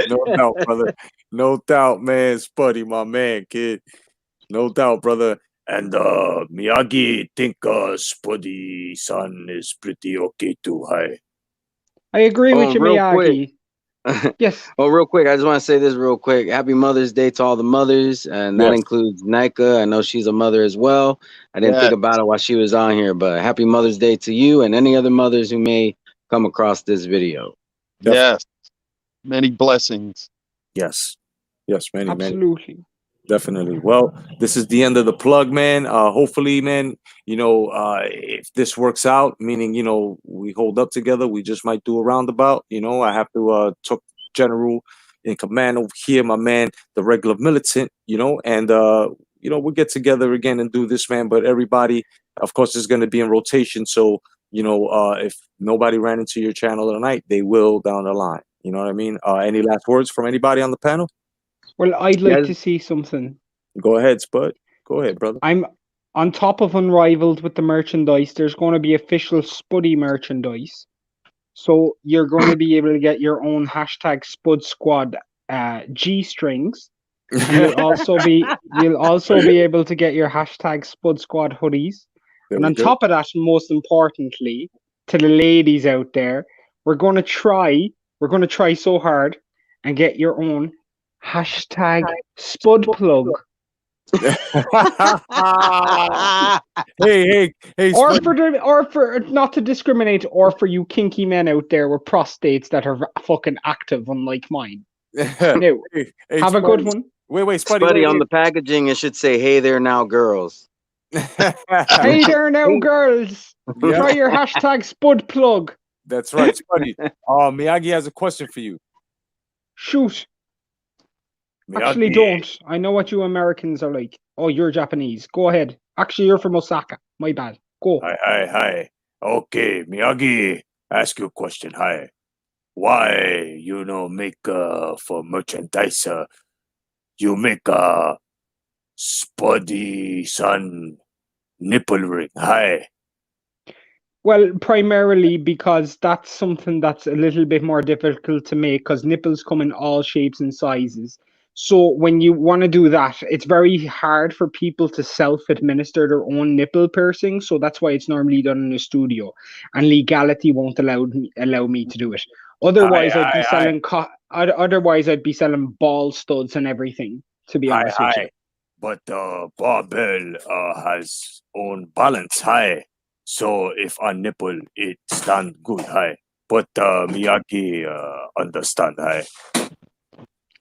No doubt, brother. No doubt, man. Spuddy, my man, kid. No doubt, brother. And Miyagi think Spuddy son is pretty okay too. Hi. I agree with you, real Miyagi. Yes. Well, real quick, I just want to say this real quick. Happy Mother's Day to all the mothers, and that includes Nika. I know she's a mother as well. I didn't think about it while she was on here, but happy Mother's Day to you and any other mothers who may come across this video. Yes. Many blessings. Yes. Yes, many. Absolutely. Definitely. Well, this is the end of the plug, man. Hopefully, man, if this works out, meaning, we hold up together, we just might do a roundabout. I have to talk General in command over here, my man, the regular militant, and, we'll get together again and do this, man. But everybody, of course, is going to be in rotation. So, if nobody ran into your channel tonight, they will down the line. You know what I mean? Any last words from anybody on the panel? Well, I'd like to see something. Go ahead, Spud. Go ahead, brother. I'm on top of Unrivaled with the merchandise. There's going to be official Spuddy merchandise. So you're going to be able to get your own hashtag Spud Squad G strings. You'll also be able to get your hashtag Spud Squad hoodies. And on top of that, most importantly, to the ladies out there, we're going to try so hard and get your own hashtag Spud Plug. hey, or for not to discriminate, or for you kinky men out there with prostates that are fucking active, unlike mine. Now, have a good one. Wait, Spuddy, on the packaging, it should say, "Hey there now, girls." Hey there now, girls. Try your hashtag Spud Plug. That's right, Spuddy. Miyagi has a question for you. Shoot. Miyagi. Actually, don't. I know what you Americans are like. Oh, you're Japanese. Go ahead. Actually, you're from Osaka. My bad. Go. Hi. Okay, Miyagi, ask you a question. Hi. Why, make for merchandise, you make a Spuddy son nipple ring. Hi. Well, primarily because that's something that's a little bit more difficult to make, because nipples come in all shapes and sizes. So when you want to do that, it's very hard for people to self-administer their own nipple piercing. So that's why it's normally done in a studio, and legality won't allow me to do it. Otherwise, I'd be selling ball studs and everything. To be honest with you. But barbell has own balance. Hi. So if a nipple, it stand good. Hi. But Miyagi understand. Hi.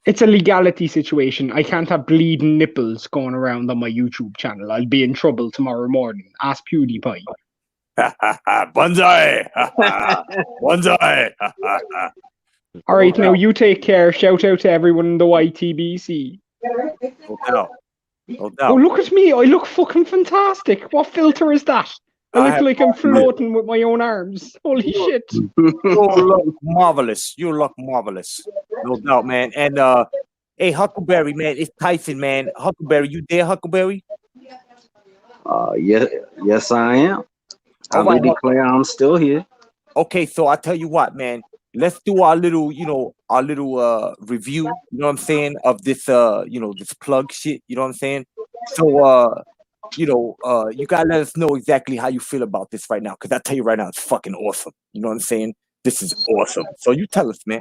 It's a legality situation. I can't have bleeding nipples going around on my YouTube channel. I'll be in trouble tomorrow morning. Ask PewDiePie. Bonsai! Bonsai! All right, now you take care. Shout out to everyone in the Ytbc. No doubt. Oh, look at me. I look fucking fantastic. What filter is that? I look like I'm floating with my own arms. Holy shit. You look marvelous. No doubt, man. And hey, Huckleberry, man, it's Tyson, man. Huckleberry, you there, Huckleberry? Yes, I am. I declare I'm still here. Okay, so I tell you what, man. let's do our little, our little review, you know what I'm saying, of this this plug shit, you know what I'm saying? So you gotta let us know exactly how you feel about this right now, because I tell you right now, it's fucking awesome. You know what I'm saying? This is awesome. So you tell us, man.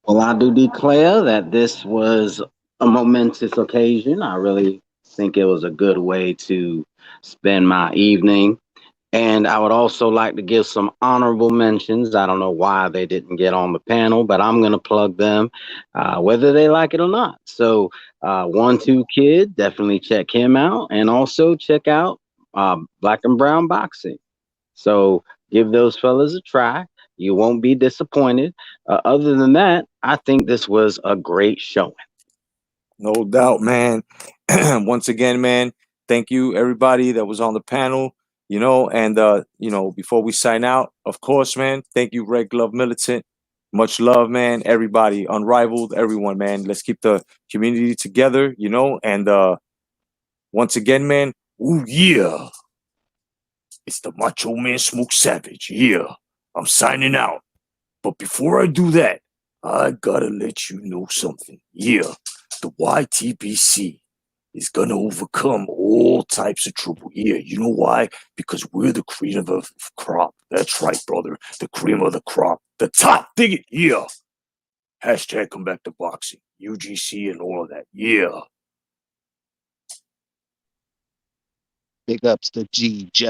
Well, I do declare that this was a momentous occasion. I really think it was a good way to spend my evening. And I would also like to give some honorable mentions. I don't know why they didn't get on the panel, but I'm going to plug them, whether they like it or not. So, 1-2 Kid, definitely check him out. And also check out Black and Brown Boxing. So, give those fellas a try. You won't be disappointed. Other than that, I think this was a great showing. No doubt, man. Once again, man, thank you everybody that was on the panel. And before we sign out, of course, man, thank you, Red Glove Militant. Much love, man. Everybody, Unrivaled, everyone, man. Let's keep the community together, and once again, man, ooh yeah. It's the Macho Man Smoke Savage. Yeah. I'm signing out. But before I do that, I gotta let you know something. Yeah, the Ytbc is gonna overcome all types of trouble. Yeah, you know why? Because we're the cream of the crop. That's right, brother. The cream of the crop. The top. Dig it. Yeah. Hashtag come back to boxing. UGC and all of that. Yeah. Big ups to G. Jeff